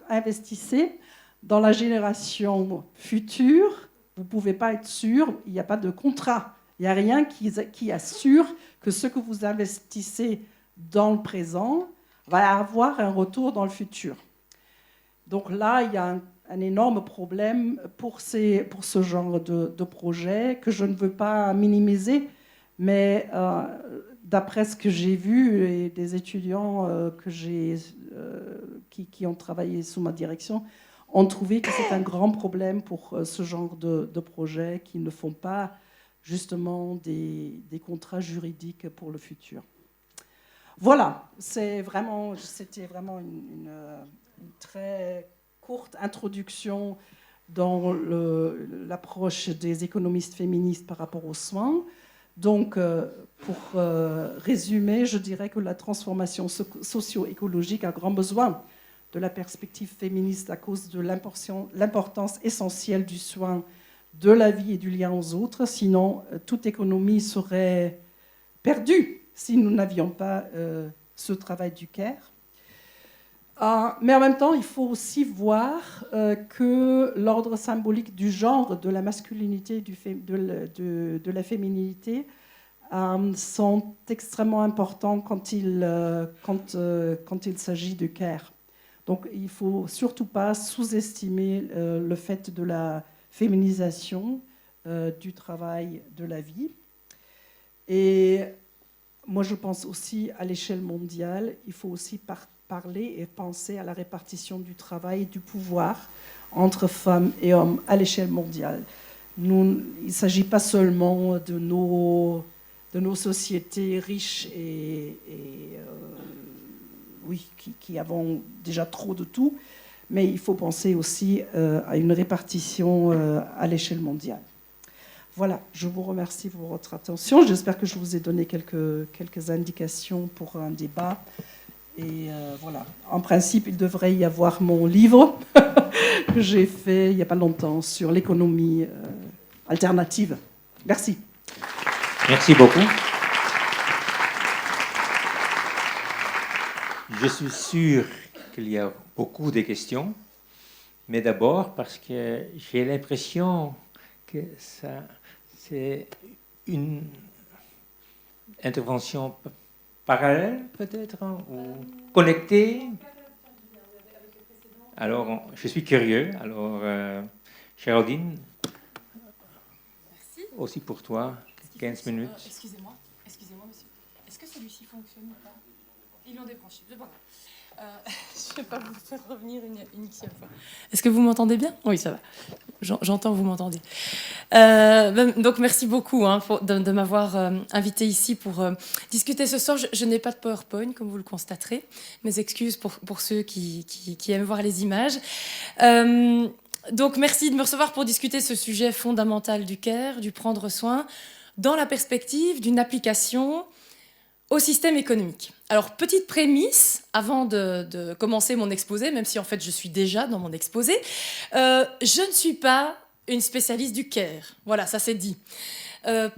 investissez dans la génération future, vous ne pouvez pas être sûr, il n'y a pas de contrat. Il n'y a rien qui assure que ce que vous investissez dans le présent va avoir un retour dans le futur. Donc là, il y a un énorme problème pour ce genre de projet que je ne veux pas minimiser, mais d'après ce que j'ai vu et des étudiants qui ont travaillé sous ma direction, ont trouvé que c'est un grand problème pour ce genre de projet qui ne font pas justement des contrats juridiques pour le futur. Voilà, c'était vraiment une très courte introduction dans l'approche des économistes féministes par rapport aux soins. Donc, pour résumer, je dirais que la transformation socio-écologique a grand besoin de la perspective féministe à cause de l'importance essentielle du soin, de la vie et du lien aux autres. Sinon, toute économie serait perdue si nous n'avions pas ce travail du CARE. Mais en même temps, il faut aussi voir que l'ordre symbolique du genre, de la masculinité, de la féminité, sont extrêmement importants quand il s'agit de CARE. Donc il ne faut surtout pas sous-estimer le fait de la féminisation du travail de la vie. Et moi, je pense aussi à l'échelle mondiale, il faut aussi parler et penser à la répartition du travail et du pouvoir entre femmes et hommes à l'échelle mondiale. Il ne s'agit pas seulement de nos sociétés riches qui avons déjà trop de tout, mais il faut penser aussi à une répartition à l'échelle mondiale. Voilà, je vous remercie pour votre attention. J'espère que je vous ai donné quelques indications pour un débat. Et voilà, en principe, il devrait y avoir mon livre que j'ai fait il n'y a pas longtemps sur l'économie alternative. Merci.
Merci beaucoup. Je suis sûr qu'il y a beaucoup de questions, mais d'abord parce que j'ai l'impression que c'est une intervention parallèle, peut-être, hein, ou connectée. Alors, je suis curieux. Alors, Géraldine,
Merci.
aussi pour toi, 15 minutes.
Excusez-moi, monsieur. Est-ce que celui-ci fonctionne ou pas? Ils l'ont débranché, c'est pas grave. Je ne vais pas vous faire revenir une fois. Est-ce que vous m'entendez bien? Oui, ça va. J'entends, vous m'entendez. Donc, merci beaucoup de m'avoir invité ici pour discuter ce soir. Je n'ai pas de PowerPoint, comme vous le constaterez. Mes excuses pour ceux qui aiment voir les images. Donc, merci de me recevoir pour discuter ce sujet fondamental du CARE, du prendre soin, dans la perspective d'une application au système économique. Alors, petite prémisse, avant de commencer mon exposé, même si en fait je suis déjà dans mon exposé, je ne suis pas une spécialiste du CARE. Voilà, ça c'est dit.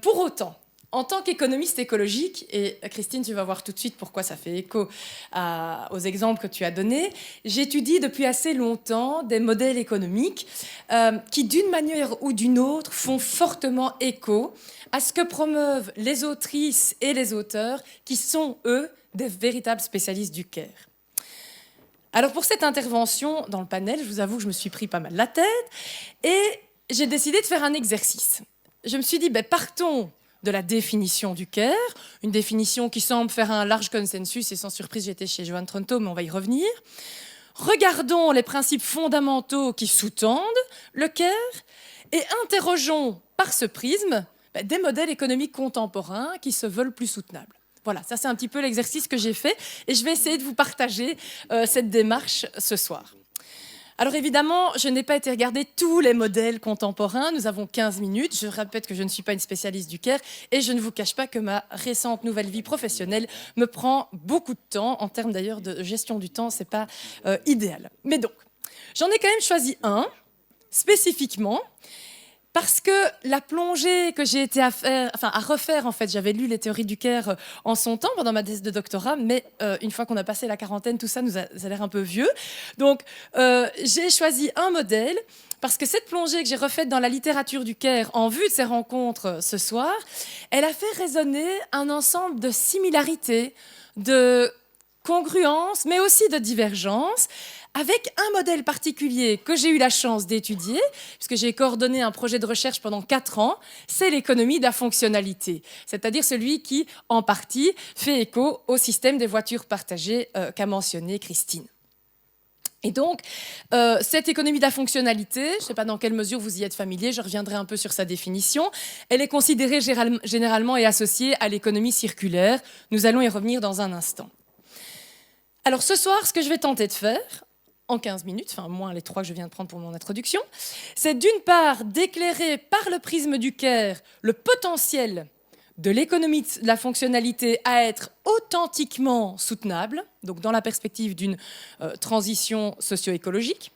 Pour autant, en tant qu'économiste écologique, et Christine, tu vas voir tout de suite pourquoi ça fait écho aux exemples que tu as donnés, j'étudie depuis assez longtemps des modèles économiques qui, d'une manière ou d'une autre, font fortement écho à ce que promeuvent les autrices et les auteurs qui sont, eux, des véritables spécialistes du CARE. Alors pour cette intervention dans le panel, je vous avoue que je me suis pris pas mal la tête et j'ai décidé de faire un exercice. Je me suis dit, partons de la définition du CARE, une définition qui semble faire un large consensus, et sans surprise, j'étais chez Johan Tronto, mais on va y revenir. Regardons les principes fondamentaux qui sous-tendent le CARE et interrogeons par ce prisme des modèles économiques contemporains qui se veulent plus soutenables. Voilà, ça c'est un petit peu l'exercice que j'ai fait et je vais essayer de vous partager cette démarche ce soir. Alors évidemment, je n'ai pas été regarder tous les modèles contemporains. Nous avons 15 minutes. Je répète que je ne suis pas une spécialiste du Caire et je ne vous cache pas que ma récente nouvelle vie professionnelle me prend beaucoup de temps. En termes d'ailleurs de gestion du temps, c'est pas idéal. Mais donc, j'en ai quand même choisi un, spécifiquement, parce que la plongée que j'ai été à refaire, en fait, j'avais lu les théories du Caire en son temps pendant ma thèse de doctorat, mais une fois qu'on a passé la quarantaine, tout ça nous a l'air un peu vieux. Donc, j'ai choisi un modèle parce que cette plongée que j'ai refaite dans la littérature du Caire en vue de ces rencontres ce soir, elle a fait résonner un ensemble de similarités, de congruences, mais aussi de divergences, avec un modèle particulier que j'ai eu la chance d'étudier, puisque j'ai coordonné un projet de recherche pendant 4 ans, c'est l'économie de la fonctionnalité, c'est-à-dire celui qui, en partie, fait écho au système des voitures partagées qu'a mentionné Christine. Et donc, cette économie de la fonctionnalité, je ne sais pas dans quelle mesure vous y êtes familier, je reviendrai un peu sur sa définition, elle est considérée généralement et associée à l'économie circulaire. Nous allons y revenir dans un instant. Alors ce soir, ce que je vais tenter de faire, en 15 minutes, enfin moins les 3 que je viens de prendre pour mon introduction, c'est d'une part d'éclairer par le prisme du Caire le potentiel de l'économie de la fonctionnalité à être authentiquement soutenable, donc dans la perspective d'une transition socio-écologique,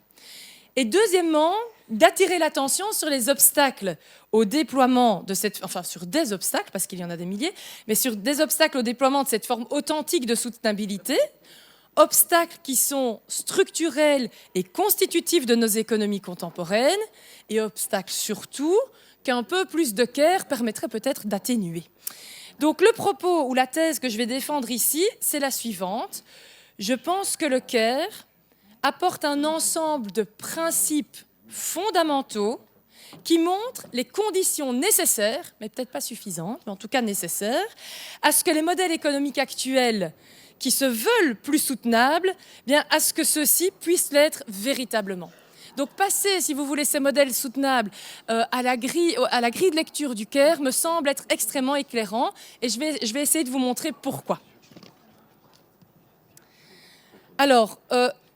et deuxièmement, d'attirer l'attention sur les obstacles au déploiement de cette... Enfin, sur des obstacles, parce qu'il y en a des milliers, mais sur des obstacles au déploiement de cette forme authentique de soutenabilité, obstacles qui sont structurels et constitutifs de nos économies contemporaines, et obstacles surtout qu'un peu plus de Caire permettrait peut-être d'atténuer. Donc le propos ou la thèse que je vais défendre ici, c'est la suivante. Je pense que le Caire apporte un ensemble de principes fondamentaux qui montrent les conditions nécessaires, mais peut-être pas suffisantes, mais en tout cas nécessaires, à ce que les modèles économiques actuels qui se veulent plus soutenables, bien, à ce que ceux-ci puissent l'être véritablement. Donc passer, si vous voulez, ces modèles soutenables à la grille de lecture du Caire me semble être extrêmement éclairant et je vais essayer de vous montrer pourquoi. Alors,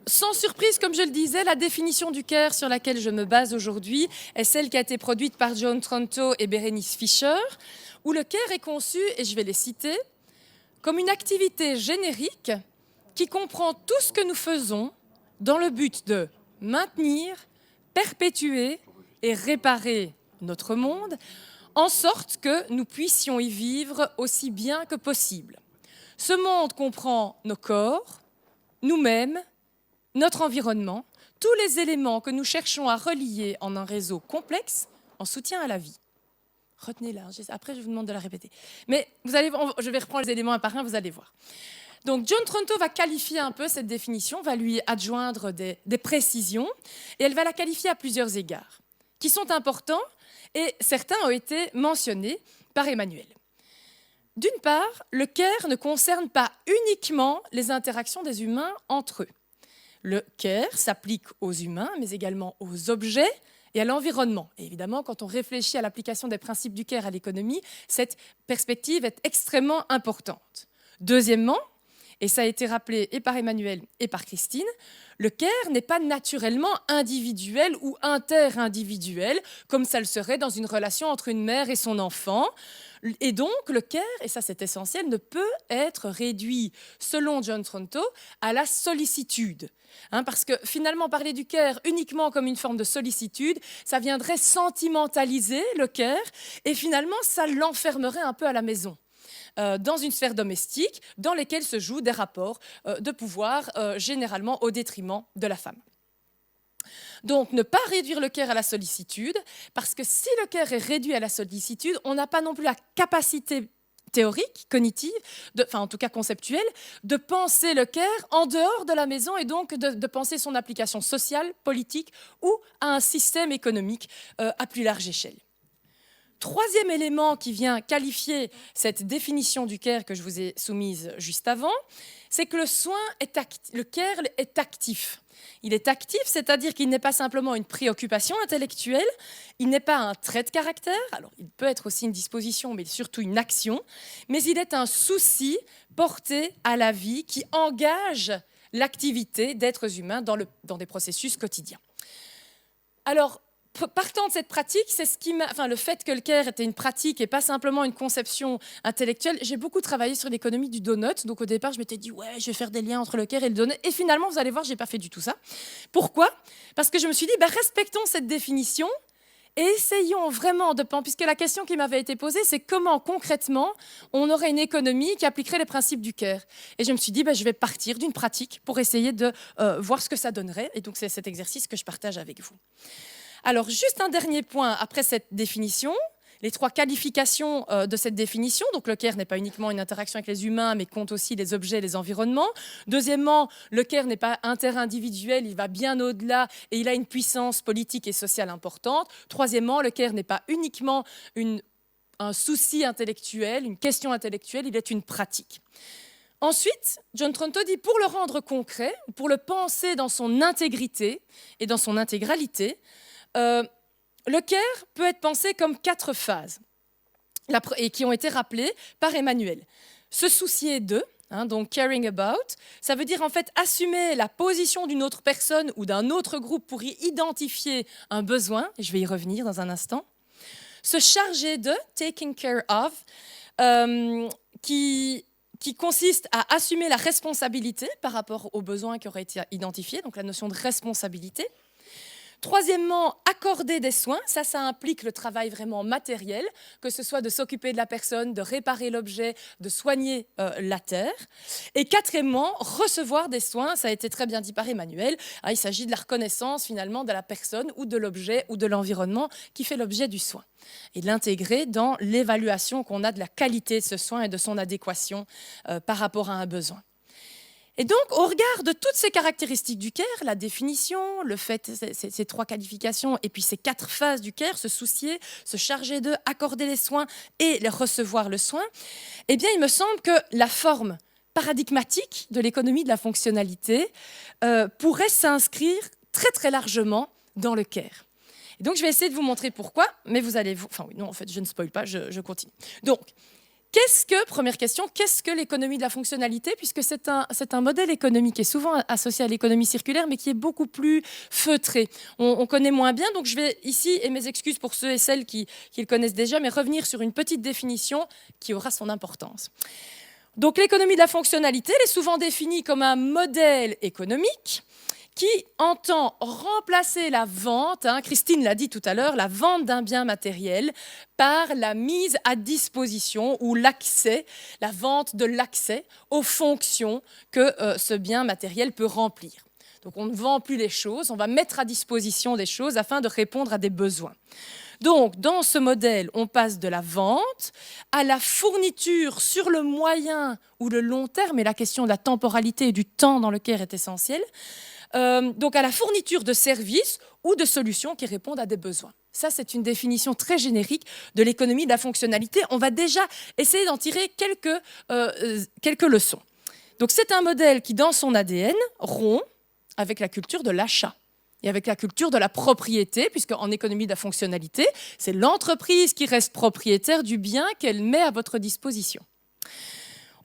sans surprise, comme je le disais, la définition du Caire sur laquelle je me base aujourd'hui est celle qui a été produite par John Tronto et Berenice Fischer, où le Caire est conçu, et je vais les citer, comme une activité générique qui comprend tout ce que nous faisons dans le but de maintenir, perpétuer et réparer notre monde, en sorte que nous puissions y vivre aussi bien que possible. Ce monde comprend nos corps, nous-mêmes, notre environnement, tous les éléments que nous cherchons à relier en un réseau complexe en soutien à la vie. Retenez-la, après je vous demande de la répéter. Mais vous allez, je vais reprendre les éléments un par un, vous allez voir. Donc John Tronto va qualifier un peu cette définition, va lui adjoindre des précisions, et elle va la qualifier à plusieurs égards, qui sont importants, et certains ont été mentionnés par Emmanuel. D'une part, le Caire ne concerne pas uniquement les interactions des humains entre eux. Le Caire s'applique aux humains, mais également aux objets, et à l'environnement. Et évidemment, quand on réfléchit à l'application des principes du Caire à l'économie, cette perspective est extrêmement importante. Deuxièmement, et ça a été rappelé et par Emmanuel et par Christine, le Caire n'est pas naturellement individuel ou interindividuel, comme ça le serait dans une relation entre une mère et son enfant. Et donc, le Caire, et ça c'est essentiel, ne peut être réduit, selon John Tronto, à la sollicitude. Parce que finalement, parler du Caire uniquement comme une forme de sollicitude, ça viendrait sentimentaliser le Caire, et finalement, ça l'enfermerait un peu à la maison, dans une sphère domestique dans laquelle se jouent des rapports de pouvoir, généralement au détriment de la femme. Donc, ne pas réduire le Caire à la sollicitude, parce que si le Caire est réduit à la sollicitude, on n'a pas non plus la capacité théorique, cognitive, enfin en tout cas conceptuelle, de penser le Caire en dehors de la maison et donc de penser son application sociale, politique ou à un système économique à plus large échelle. Troisième élément qui vient qualifier cette définition du Caire que je vous ai soumise juste avant, c'est que le Caire est actif. Il est actif, c'est-à-dire qu'il n'est pas simplement une préoccupation intellectuelle, il n'est pas un trait de caractère, alors il peut être aussi une disposition, mais surtout une action, mais il est un souci porté à la vie qui engage l'activité d'êtres humains dans des processus quotidiens. Alors, partant de cette pratique, c'est ce qui le fait que le care était une pratique et pas simplement une conception intellectuelle. J'ai beaucoup travaillé sur l'économie du donut. Donc au départ, je m'étais dit ouais, je vais faire des liens entre le care et le donut. Et finalement, vous allez voir, j'ai pas fait du tout ça. Pourquoi ? Parce que je me suis dit, respectons cette définition et essayons vraiment de penser, puisque la question qui m'avait été posée, c'est comment concrètement on aurait une économie qui appliquerait les principes du care. Et je me suis dit, je vais partir d'une pratique pour essayer de voir ce que ça donnerait. Et donc c'est cet exercice que je partage avec vous. Alors, juste un dernier point après cette définition, les 3 qualifications de cette définition. Donc, le care n'est pas uniquement une interaction avec les humains, mais compte aussi les objets et les environnements. Deuxièmement, le care n'est pas interindividuel, il va bien au-delà et il a une puissance politique et sociale importante. Troisièmement, le care n'est pas uniquement un souci intellectuel, une question intellectuelle, il est une pratique. Ensuite, John Tronto dit, pour le rendre concret, pour le penser dans son intégrité et dans son intégralité, le care peut être pensé comme 4 phases et qui ont été rappelées par Emmanuel. Se soucier d'eux, donc caring about, ça veut dire en fait assumer la position d'une autre personne ou d'un autre groupe pour y identifier un besoin, et je vais y revenir dans un instant. Se charger de, taking care of, qui consiste à assumer la responsabilité par rapport aux besoins qui auraient été identifiés, donc la notion de responsabilité. Troisièmement, accorder des soins, ça implique le travail vraiment matériel, que ce soit de s'occuper de la personne, de réparer l'objet, de soigner la terre. Et quatrièmement, recevoir des soins, ça a été très bien dit par Emmanuel, il s'agit de la reconnaissance finalement de la personne ou de l'objet ou de l'environnement qui fait l'objet du soin. Et de l'intégrer dans l'évaluation qu'on a de la qualité de ce soin et de son adéquation par rapport à un besoin. Et donc, au regard de toutes ces caractéristiques du care, la définition, le fait, ces 3 qualifications, et puis ces 4 phases du care, se soucier, se charger d'eux, accorder les soins et recevoir le soin, eh bien, il me semble que la forme paradigmatique de l'économie de la fonctionnalité pourrait s'inscrire très, très largement dans le care. Et donc, je vais essayer de vous montrer pourquoi, mais vous allez... Enfin, oui, non, en fait, je ne spoil pas, je continue. Donc, première question, qu'est-ce que l'économie de la fonctionnalité ? Puisque c'est un modèle économique qui est souvent associé à l'économie circulaire, mais qui est beaucoup plus feutré. On connaît moins bien, donc je vais ici, et mes excuses pour ceux et celles qui le connaissent déjà, mais revenir sur une petite définition qui aura son importance. Donc l'économie de la fonctionnalité, elle est souvent définie comme un modèle économique qui entend remplacer la vente, Christine l'a dit tout à l'heure, la vente d'un bien matériel par la mise à disposition ou l'accès, la vente de l'accès aux fonctions que ce bien matériel peut remplir. Donc on ne vend plus les choses, on va mettre à disposition des choses afin de répondre à des besoins. Donc, dans ce modèle, on passe de la vente à la fourniture sur le moyen ou le long terme, et la question de la temporalité et du temps dans le care est essentielle, donc à la fourniture de services ou de solutions qui répondent à des besoins. Ça, c'est une définition très générique de l'économie de la fonctionnalité. On va déjà essayer d'en tirer quelques leçons. Donc, c'est un modèle qui, dans son ADN, rompt avec la culture de l'achat et avec la culture de la propriété, puisqu'en économie de la fonctionnalité, c'est l'entreprise qui reste propriétaire du bien qu'elle met à votre disposition.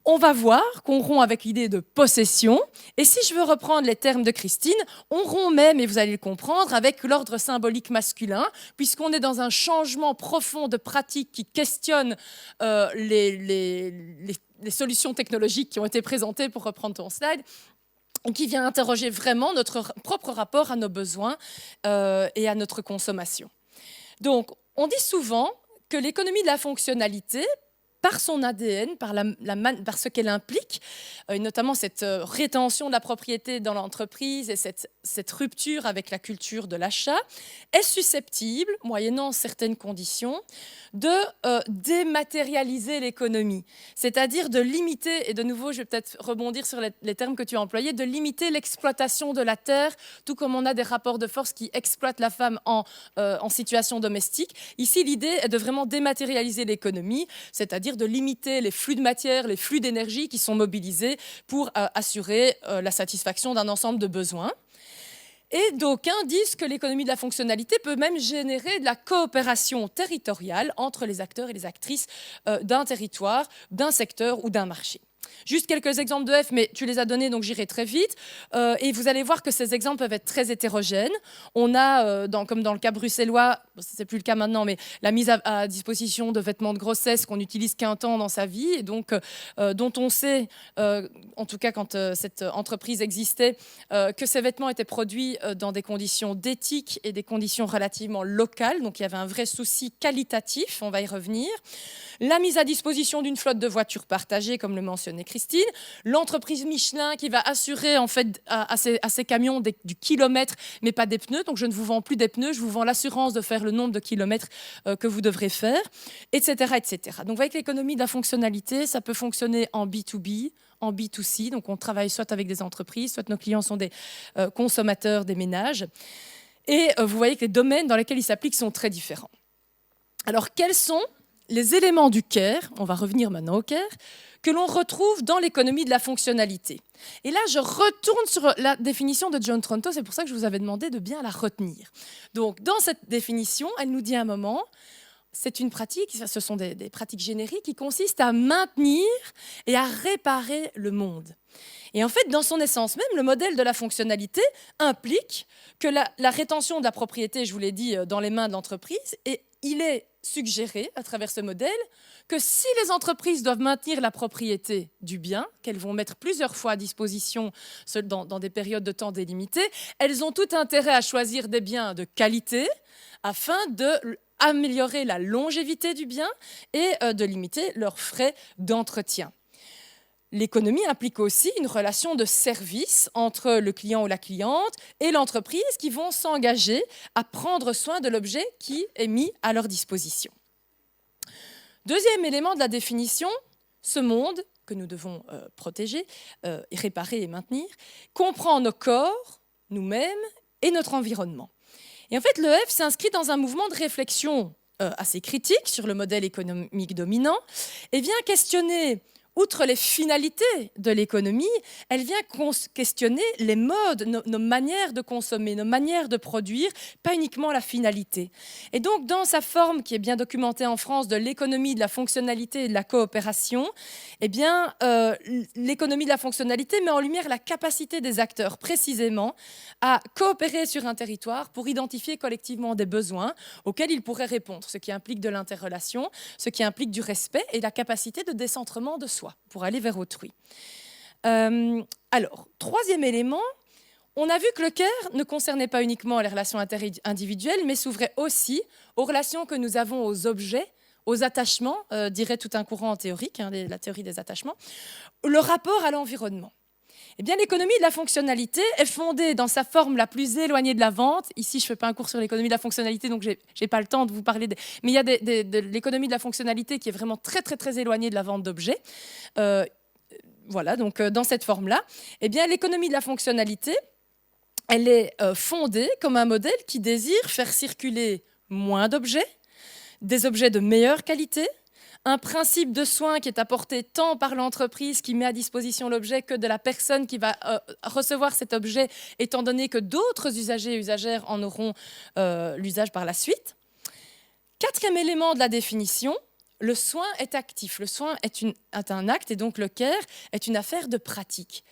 On va voir qu'on rompt avec l'idée de possession. Et si je veux reprendre les termes de Christine, on rompt même, et vous allez le comprendre, avec l'ordre symbolique masculin, puisqu'on est dans un changement profond de pratique qui questionne les solutions technologiques qui ont été présentées, pour reprendre ton slide, qui vient interroger vraiment notre propre rapport à nos besoins et à notre consommation. Donc, on dit souvent que l'économie de la fonctionnalité, par son ADN, par ce qu'elle implique, et notamment cette rétention de la propriété dans l'entreprise et cette rupture avec la culture de l'achat, est susceptible, moyennant certaines conditions, de dématérialiser l'économie, c'est-à-dire de limiter, et de nouveau je vais peut-être rebondir sur les termes que tu as employés, de limiter l'exploitation de la terre, tout comme on a des rapports de force qui exploitent la femme en situation domestique. Ici, l'idée est de vraiment dématérialiser l'économie, c'est-à-dire de limiter les flux de matière, les flux d'énergie qui sont mobilisés pour assurer la satisfaction d'un ensemble de besoins. Et d'aucuns disent que l'économie de la fonctionnalité peut même générer de la coopération territoriale entre les acteurs et les actrices d'un territoire, d'un secteur ou d'un marché. Juste quelques exemples de F, mais tu les as donnés, donc j'irai très vite. Et vous allez voir que ces exemples peuvent être très hétérogènes. On a, comme dans le cas bruxellois, c'est plus le cas maintenant, mais la mise à disposition de vêtements de grossesse qu'on n'utilise qu'un temps dans sa vie, et donc dont on sait, en tout cas quand cette entreprise existait, que ces vêtements étaient produits dans des conditions d'éthique et des conditions relativement locales. Donc il y avait un vrai souci qualitatif, on va y revenir. La mise à disposition d'une flotte de voitures partagées, comme le mentionnait Christine. L'entreprise Michelin qui va assurer en fait à ces camions du kilomètre, mais pas des pneus. Donc je ne vous vends plus des pneus, je vous vends l'assurance de faire le nombre de kilomètres que vous devrez faire, etc., etc. Donc vous voyez que l'économie de la fonctionnalité, ça peut fonctionner en B2B, en B2C. Donc on travaille soit avec des entreprises, soit nos clients sont des consommateurs, des ménages. Et vous voyez que les domaines dans lesquels ils s'appliquent sont très différents. Alors quels sont les éléments du CARE, on va revenir maintenant au CARE, que l'on retrouve dans l'économie de la fonctionnalité. Et là, je retourne sur la définition de John Tronto, c'est pour ça que je vous avais demandé de bien la retenir. Donc, dans cette définition, elle nous dit à un moment, c'est une pratique, ce sont des pratiques génériques qui consistent à maintenir et à réparer le monde. Et en fait, dans son essence même, le modèle de la fonctionnalité implique que la rétention de la propriété, je vous l'ai dit, dans les mains de l'entreprise, et il est suggéré à travers ce modèle que si les entreprises doivent maintenir la propriété du bien, qu'elles vont mettre plusieurs fois à disposition dans des périodes de temps délimitées, elles ont tout intérêt à choisir des biens de qualité afin d'améliorer la longévité du bien et de limiter leurs frais d'entretien. L'économie implique aussi une relation de service entre le client ou la cliente et l'entreprise qui vont s'engager à prendre soin de l'objet qui est mis à leur disposition. Deuxième élément de la définition, ce monde que nous devons protéger, réparer et maintenir, comprend nos corps, nous-mêmes et notre environnement. Et en fait, le F s'inscrit dans un mouvement de réflexion assez critique sur le modèle économique dominant et vient questionner. Outre les finalités de l'économie, elle vient questionner les modes, nos manières de consommer, nos manières de produire, pas uniquement la finalité. Et donc, dans sa forme qui est bien documentée en France de l'économie de la fonctionnalité et de la coopération, eh bien, l'économie de la fonctionnalité met en lumière la capacité des acteurs, précisément, à coopérer sur un territoire pour identifier collectivement des besoins auxquels ils pourraient répondre, ce qui implique de l'interrelation, ce qui implique du respect et la capacité de décentrement de soi pour aller vers autrui. Alors, troisième élément, on a vu que le CARE ne concernait pas uniquement les relations interindividuelles, mais s'ouvrait aussi aux relations que nous avons aux objets, aux attachements, dirait tout un courant théorique, la théorie des attachements, le rapport à l'environnement. Eh bien, l'économie de la fonctionnalité est fondée dans sa forme la plus éloignée de la vente. Ici, je ne fais pas un cours sur l'économie de la fonctionnalité, donc je n'ai pas le temps de vous parler. Mais il y a de l'économie de la fonctionnalité qui est vraiment très, très, très éloignée de la vente d'objets. Voilà, donc dans cette forme-là, eh bien, l'économie de la fonctionnalité, elle est fondée comme un modèle qui désire faire circuler moins d'objets, des objets de meilleure qualité, un principe de soin qui est apporté tant par l'entreprise qui met à disposition l'objet que de la personne qui va recevoir cet objet, étant donné que d'autres usagers et usagères en auront l'usage par la suite. Quatrième élément de la définition, le soin est actif. Le soin est un acte et donc le CARE est une affaire de pratique.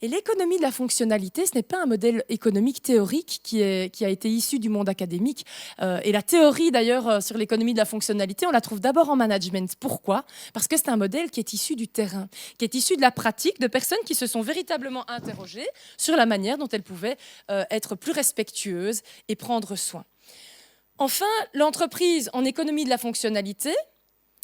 Et l'économie de la fonctionnalité, ce n'est pas un modèle économique théorique qui a été issu du monde académique. Et la théorie d'ailleurs sur l'économie de la fonctionnalité, on la trouve d'abord en management. Pourquoi ? Parce que c'est un modèle qui est issu du terrain, qui est issu de la pratique de personnes qui se sont véritablement interrogées sur la manière dont elles pouvaient être plus respectueuses et prendre soin. Enfin, l'entreprise en économie de la fonctionnalité,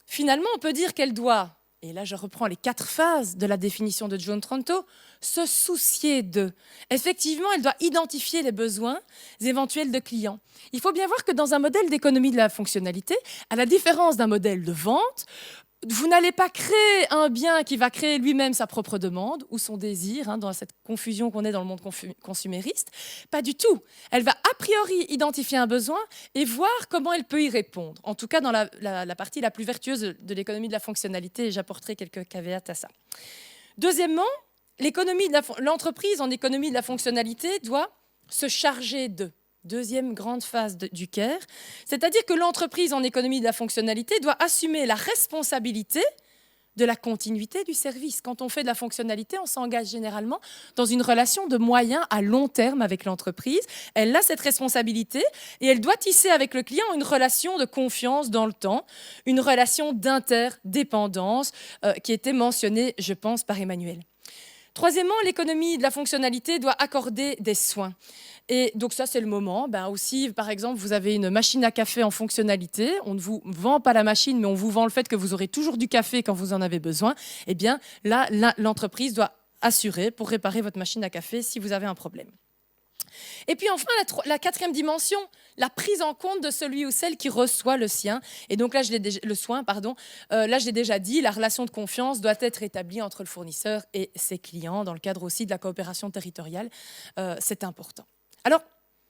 finalement, on peut dire qu'elle doit, et là je reprends les 4 phases de la définition de John Tronto, se soucier de. Effectivement, elle doit identifier les besoins éventuels de clients. Il faut bien voir que dans un modèle d'économie de la fonctionnalité, à la différence d'un modèle de vente, vous n'allez pas créer un bien qui va créer lui-même sa propre demande ou son désir, dans cette confusion qu'on est dans le monde consumériste. Pas du tout. Elle va a priori identifier un besoin et voir comment elle peut y répondre. En tout cas, dans la partie la plus vertueuse de l'économie de la fonctionnalité, et j'apporterai quelques caveats à ça. Deuxièmement, l'entreprise en économie de la fonctionnalité doit se charger de. Deuxième grande phase du CARE, c'est-à-dire que l'entreprise en économie de la fonctionnalité doit assumer la responsabilité de la continuité du service. Quand on fait de la fonctionnalité, on s'engage généralement dans une relation de moyen à long terme avec l'entreprise. Elle a cette responsabilité et elle doit tisser avec le client une relation de confiance dans le temps, une relation d'interdépendance qui était mentionnée, je pense, par Emmanuel. Troisièmement, l'économie de la fonctionnalité doit accorder des soins. Et donc ça, c'est le moment. Aussi, par exemple, vous avez une machine à café en fonctionnalité. On ne vous vend pas la machine, mais on vous vend le fait que vous aurez toujours du café quand vous en avez besoin. Eh bien, là, l'entreprise doit assurer pour réparer votre machine à café si vous avez un problème. Et puis enfin, la quatrième dimension, la prise en compte de celui ou celle qui reçoit le soin. Et donc là, le soin, pardon. Là, je l'ai déjà dit, la relation de confiance doit être établie entre le fournisseur et ses clients, dans le cadre aussi de la coopération territoriale. C'est important. Alors,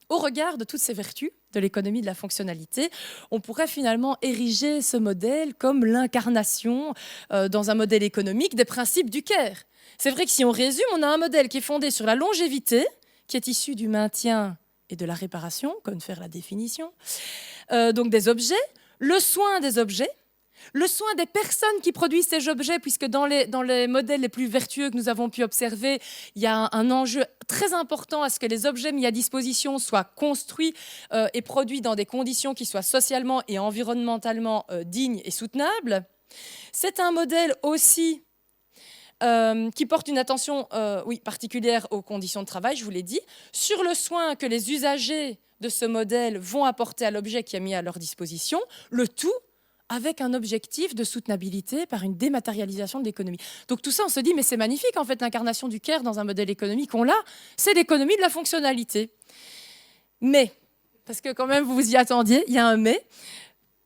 au regard de toutes ces vertus de l'économie de la fonctionnalité, on pourrait finalement ériger ce modèle comme l'incarnation dans un modèle économique des principes du CARE. C'est vrai que si on résume, on a un modèle qui est fondé sur la longévité, qui est issu du maintien et de la réparation, comme faire la définition, donc des objets, le soin des objets, le soin des personnes qui produisent ces objets, puisque dans les modèles les plus vertueux que nous avons pu observer, il y a un enjeu très important à ce que les objets mis à disposition soient construits et produits dans des conditions qui soient socialement et environnementalement dignes et soutenables. C'est un modèle aussi qui porte une attention particulière aux conditions de travail, je vous l'ai dit, sur le soin que les usagers de ce modèle vont apporter à l'objet qui est mis à leur disposition, le tout avec un objectif de soutenabilité par une dématérialisation de l'économie. Donc tout ça, on se dit, mais c'est magnifique, en fait, l'incarnation du CARE dans un modèle économique, on l'a, c'est l'économie de la fonctionnalité. Mais, parce que quand même, vous vous y attendiez, il y a un mais.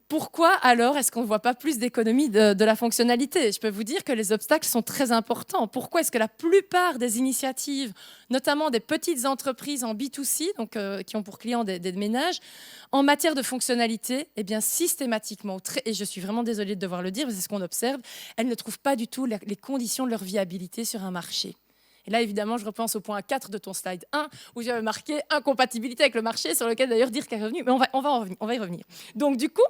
Pourquoi alors est-ce qu'on ne voit pas plus d'économie de la fonctionnalité? Je peux vous dire que les obstacles sont très importants. Pourquoi est-ce que la plupart des initiatives, notamment des petites entreprises en B2C, donc, qui ont pour clients des ménages, en matière de fonctionnalité, eh bien, systématiquement, et je suis vraiment désolée de devoir le dire, mais c'est ce qu'on observe, elles ne trouvent pas du tout les conditions de leur viabilité sur un marché. Et là, évidemment, je repense au point 4 de ton slide 1, où j'avais marqué incompatibilité avec le marché, sur lequel d'ailleurs dire qu'elle est revenue, mais on va y revenir. Donc du coup,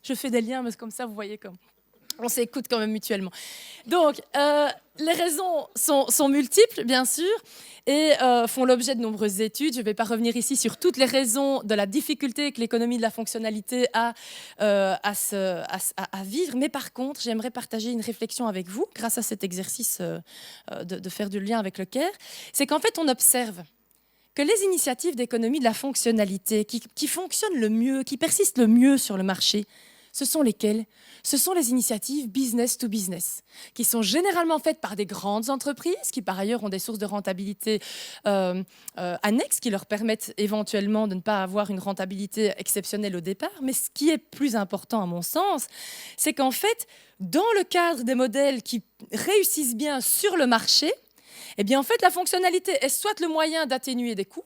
je fais des liens, mais comme ça, vous voyez comme on s'écoute quand même mutuellement. Donc, les raisons sont multiples, bien sûr, et font l'objet de nombreuses études. Je ne vais pas revenir ici sur toutes les raisons de la difficulté que l'économie de la fonctionnalité a à vivre. Mais par contre, j'aimerais partager une réflexion avec vous, grâce à cet exercice de faire du lien avec le CARE. C'est qu'en fait, on observe que les initiatives d'économie de la fonctionnalité qui fonctionnent le mieux, qui persistent le mieux sur le marché, ce sont lesquelles? Ce sont les initiatives business to business, qui sont généralement faites par des grandes entreprises, qui par ailleurs ont des sources de rentabilité annexes, qui leur permettent éventuellement de ne pas avoir une rentabilité exceptionnelle au départ. Mais ce qui est plus important à mon sens, c'est qu'en fait, dans le cadre des modèles qui réussissent bien sur le marché, eh bien en fait la fonctionnalité est soit le moyen d'atténuer des coûts,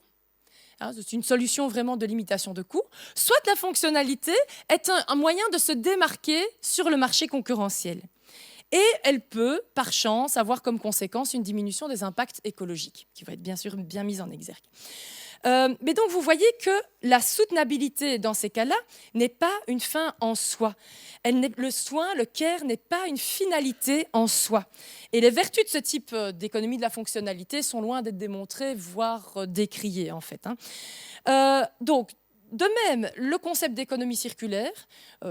c'est une solution vraiment de limitation de coûts, soit la fonctionnalité est un moyen de se démarquer sur le marché concurrentiel. Et elle peut, par chance, avoir comme conséquence une diminution des impacts écologiques, qui va être bien sûr bien mise en exergue. Mais donc, vous voyez que la soutenabilité, dans ces cas-là, n'est pas une fin en soi. Le soin, le CARE, n'est pas une finalité en soi. Et les vertus de ce type d'économie de la fonctionnalité sont loin d'être démontrées, voire décriées, en fait. Donc, de même, le concept d'économie circulaire,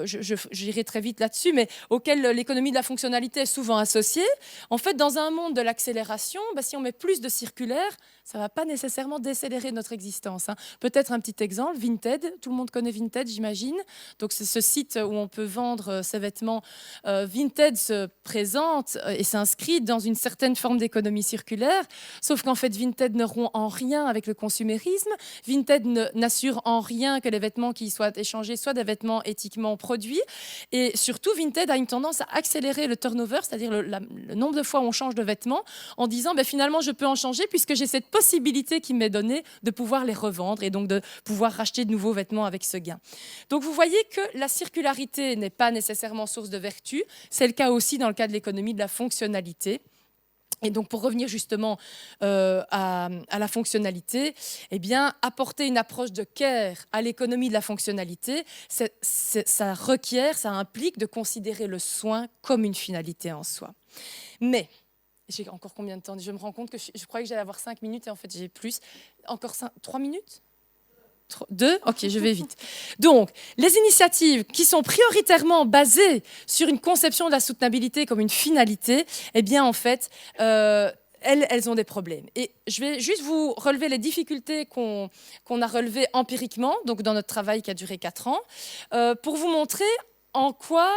j'irai très vite là-dessus, mais auquel l'économie de la fonctionnalité est souvent associée. En fait, dans un monde de l'accélération, si on met plus de circulaire, ça ne va pas nécessairement décélérer notre existence. Peut-être un petit exemple, Vinted. Tout le monde connaît Vinted, j'imagine. Donc, c'est ce site où on peut vendre ses vêtements. Vinted se présente et s'inscrit dans une certaine forme d'économie circulaire, sauf qu'en fait, Vinted ne rompt en rien avec le consumérisme. Vinted n'assure en rien que les vêtements qui soient échangés soient des vêtements éthiquement produits. Et surtout, Vinted a une tendance à accélérer le turnover, c'est-à-dire le nombre de fois où on change de vêtements, en disant finalement, je peux en changer puisque j'ai cette possibilité qui m'est donnée de pouvoir les revendre et donc de pouvoir racheter de nouveaux vêtements avec ce gain. Donc vous voyez que la circularité n'est pas nécessairement source de vertu. C'est le cas aussi dans le cas de l'économie de la fonctionnalité. Et donc, pour revenir justement à la fonctionnalité, eh bien, apporter une approche de care à l'économie de la fonctionnalité, ça implique de considérer le soin comme une finalité en soi. Mais, j'ai encore combien de temps? Je me rends compte que je croyais que j'allais avoir 5 minutes et en fait, j'ai plus. Encore 3 minutes? 2? Ok, je vais vite. Donc, les initiatives qui sont prioritairement basées sur une conception de la soutenabilité comme une finalité, eh bien, en fait, elles ont des problèmes. Et je vais juste vous relever les difficultés qu'on a relevées empiriquement, donc dans notre travail qui a duré 4 ans, pour vous montrer en quoi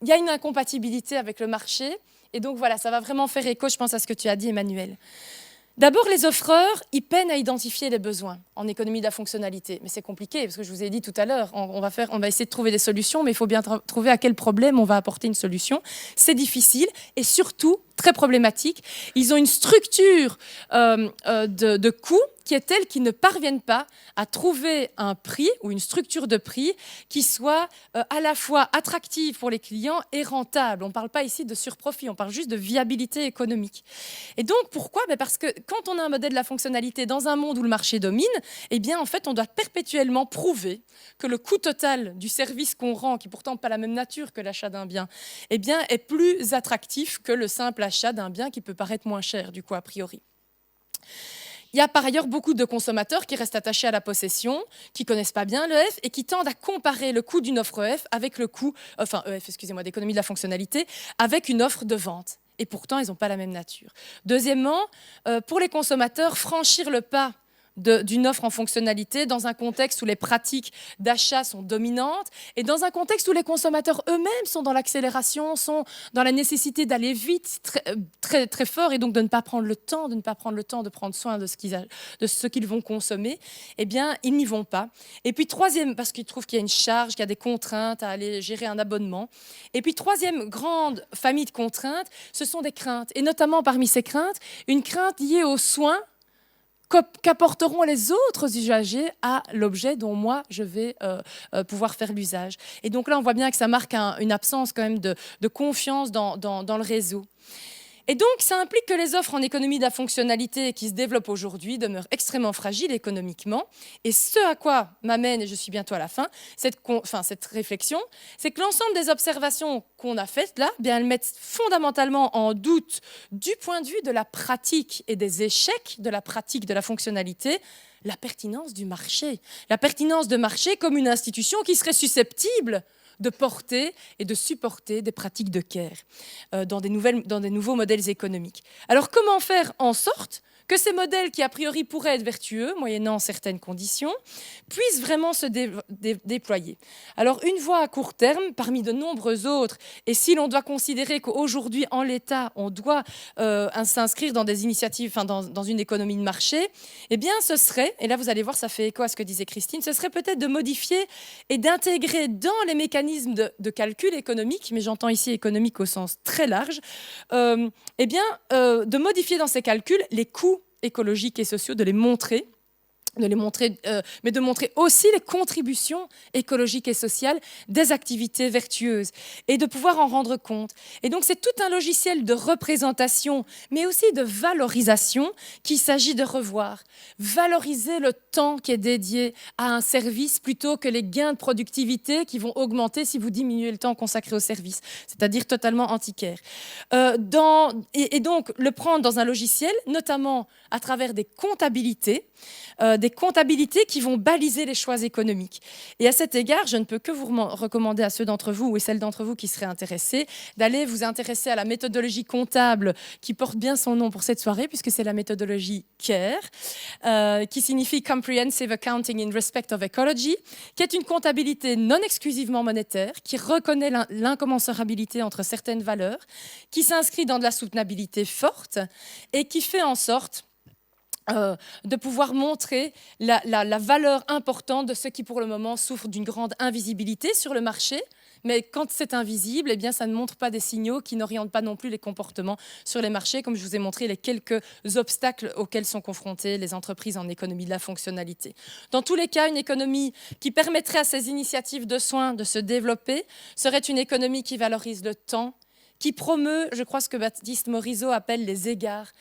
il y a une incompatibilité avec le marché. Et donc, voilà, ça va vraiment faire écho, je pense, à ce que tu as dit, Emmanuel. D'abord, les offreurs, ils peinent à identifier les besoins en économie de la fonctionnalité. Mais c'est compliqué, parce que je vous ai dit tout à l'heure, on va essayer de trouver des solutions, mais il faut bien trouver à quel problème on va apporter une solution. C'est difficile et surtout très problématique. Ils ont une structure de coûts qui est telle qu'ils ne parviennent pas à trouver un prix ou une structure de prix qui soit à la fois attractive pour les clients et rentable. On ne parle pas ici de surprofit, on parle juste de viabilité économique. Et donc, pourquoi? Parce que quand on a un modèle de la fonctionnalité dans un monde où le marché domine, eh bien, en fait, on doit perpétuellement prouver que le coût total du service qu'on rend, qui pourtant pas la même nature que l'achat d'un bien, eh bien, est plus attractif que le simple achat d'un bien qui peut paraître moins cher, du coup, a priori. Il y a par ailleurs beaucoup de consommateurs qui restent attachés à la possession, qui ne connaissent pas bien l'EF et qui tendent à comparer le coût d'une offre EF avec le coût, d'économie de la fonctionnalité, avec une offre de vente. Et pourtant, ils n'ont pas la même nature. Deuxièmement, pour les consommateurs, franchir le pas d'une offre en fonctionnalité dans un contexte où les pratiques d'achat sont dominantes et dans un contexte où les consommateurs eux-mêmes sont dans l'accélération, sont dans la nécessité d'aller vite, très, très fort, et donc de ne pas prendre le temps, de prendre soin de ce qu'ils vont consommer, eh bien, ils n'y vont pas. Et puis troisième, parce qu'ils trouvent qu'il y a une charge, qu'il y a des contraintes à aller gérer un abonnement. Et puis troisième grande famille de contraintes, ce sont des craintes. Et notamment parmi ces craintes, une crainte liée aux soins qu'apporteront les autres usagers à l'objet dont moi je vais pouvoir faire l'usage. Et donc là, on voit bien que ça marque une absence quand même de confiance dans le réseau. Et donc, ça implique que les offres en économie de la fonctionnalité qui se développent aujourd'hui demeurent extrêmement fragiles économiquement. Et ce à quoi m'amène, et je suis bientôt à la fin, cette réflexion, c'est que l'ensemble des observations qu'on a faites là, bien, elles mettent fondamentalement en doute, du point de vue de la pratique et des échecs de la pratique de la fonctionnalité, la pertinence du marché. La pertinence de marché comme une institution qui serait susceptible de porter et de supporter des pratiques de care dans des nouveaux modèles économiques. Alors, comment faire en sorte que ces modèles qui, a priori, pourraient être vertueux, moyennant certaines conditions, puissent vraiment se déployer? Alors, une voie à court terme, parmi de nombreuses autres, et si l'on doit considérer qu'aujourd'hui, en l'état, on doit s'inscrire dans des initiatives, dans une économie de marché, eh bien, ce serait, et là, vous allez voir, ça fait écho à ce que disait Christine, ce serait peut-être de modifier et d'intégrer dans les mécanismes de calcul économique, mais j'entends ici économique au sens très large, de modifier dans ces calculs les coûts écologiques et sociaux, de les montrer, mais de montrer aussi les contributions écologiques et sociales des activités vertueuses et de pouvoir en rendre compte. Et donc, c'est tout un logiciel de représentation, mais aussi de valorisation qu'il s'agit de revoir. Valoriser le temps qui est dédié à un service plutôt que les gains de productivité qui vont augmenter si vous diminuez le temps consacré au service, c'est-à-dire totalement antiquaire. Et donc, le prendre dans un logiciel, notamment à travers des comptabilités qui vont baliser les choix économiques. Et à cet égard, je ne peux que vous recommander à ceux d'entre vous ou celles d'entre vous qui seraient intéressés d'aller vous intéresser à la méthodologie comptable qui porte bien son nom pour cette soirée, puisque c'est la méthodologie CARE, qui signifie Comprehensive Accounting in Respect of Ecology, qui est une comptabilité non exclusivement monétaire, qui reconnaît l'incommensurabilité entre certaines valeurs, qui s'inscrit dans de la soutenabilité forte et qui fait en sorte de pouvoir montrer la valeur importante de ceux qui, pour le moment, souffrent d'une grande invisibilité sur le marché. Mais quand c'est invisible, eh bien, ça ne montre pas des signaux qui n'orientent pas non plus les comportements sur les marchés, comme je vous ai montré les quelques obstacles auxquels sont confrontées les entreprises en économie de la fonctionnalité. Dans tous les cas, une économie qui permettrait à ces initiatives de soins de se développer serait une économie qui valorise le temps, qui promeut, je crois, ce que Baptiste Morisot appelle les égards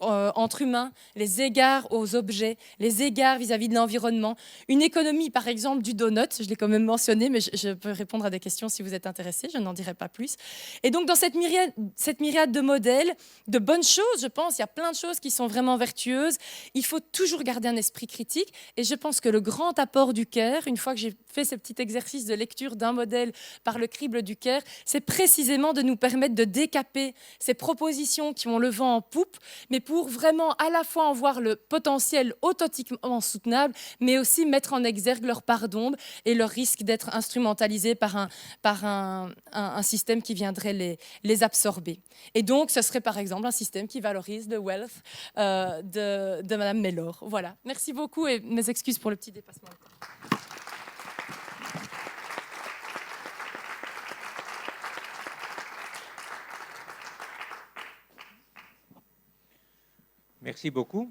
entre humains, les égards aux objets, les égards vis-à-vis de l'environnement. Une économie, par exemple, du donut, je l'ai quand même mentionné, mais je peux répondre à des questions si vous êtes intéressés, je n'en dirai pas plus. Et donc, dans cette myriade de modèles, de bonnes choses, je pense, il y a plein de choses qui sont vraiment vertueuses. Il faut toujours garder un esprit critique. Et je pense que le grand apport du Caire, une fois que j'ai fait ce petit exercice de lecture d'un modèle par le crible du Caire, c'est précisément de nous permettre de décaper ces propositions qui ont le vent en poupe, mais pour vraiment à la fois en voir le potentiel authentiquement soutenable, mais aussi mettre en exergue leur part d'ombre et leur risque d'être instrumentalisés par un système qui viendrait les absorber. Et donc, ce serait par exemple un système qui valorise le wealth de Madame Mellor. Voilà. Merci beaucoup et mes excuses pour le petit dépassement.
Merci beaucoup.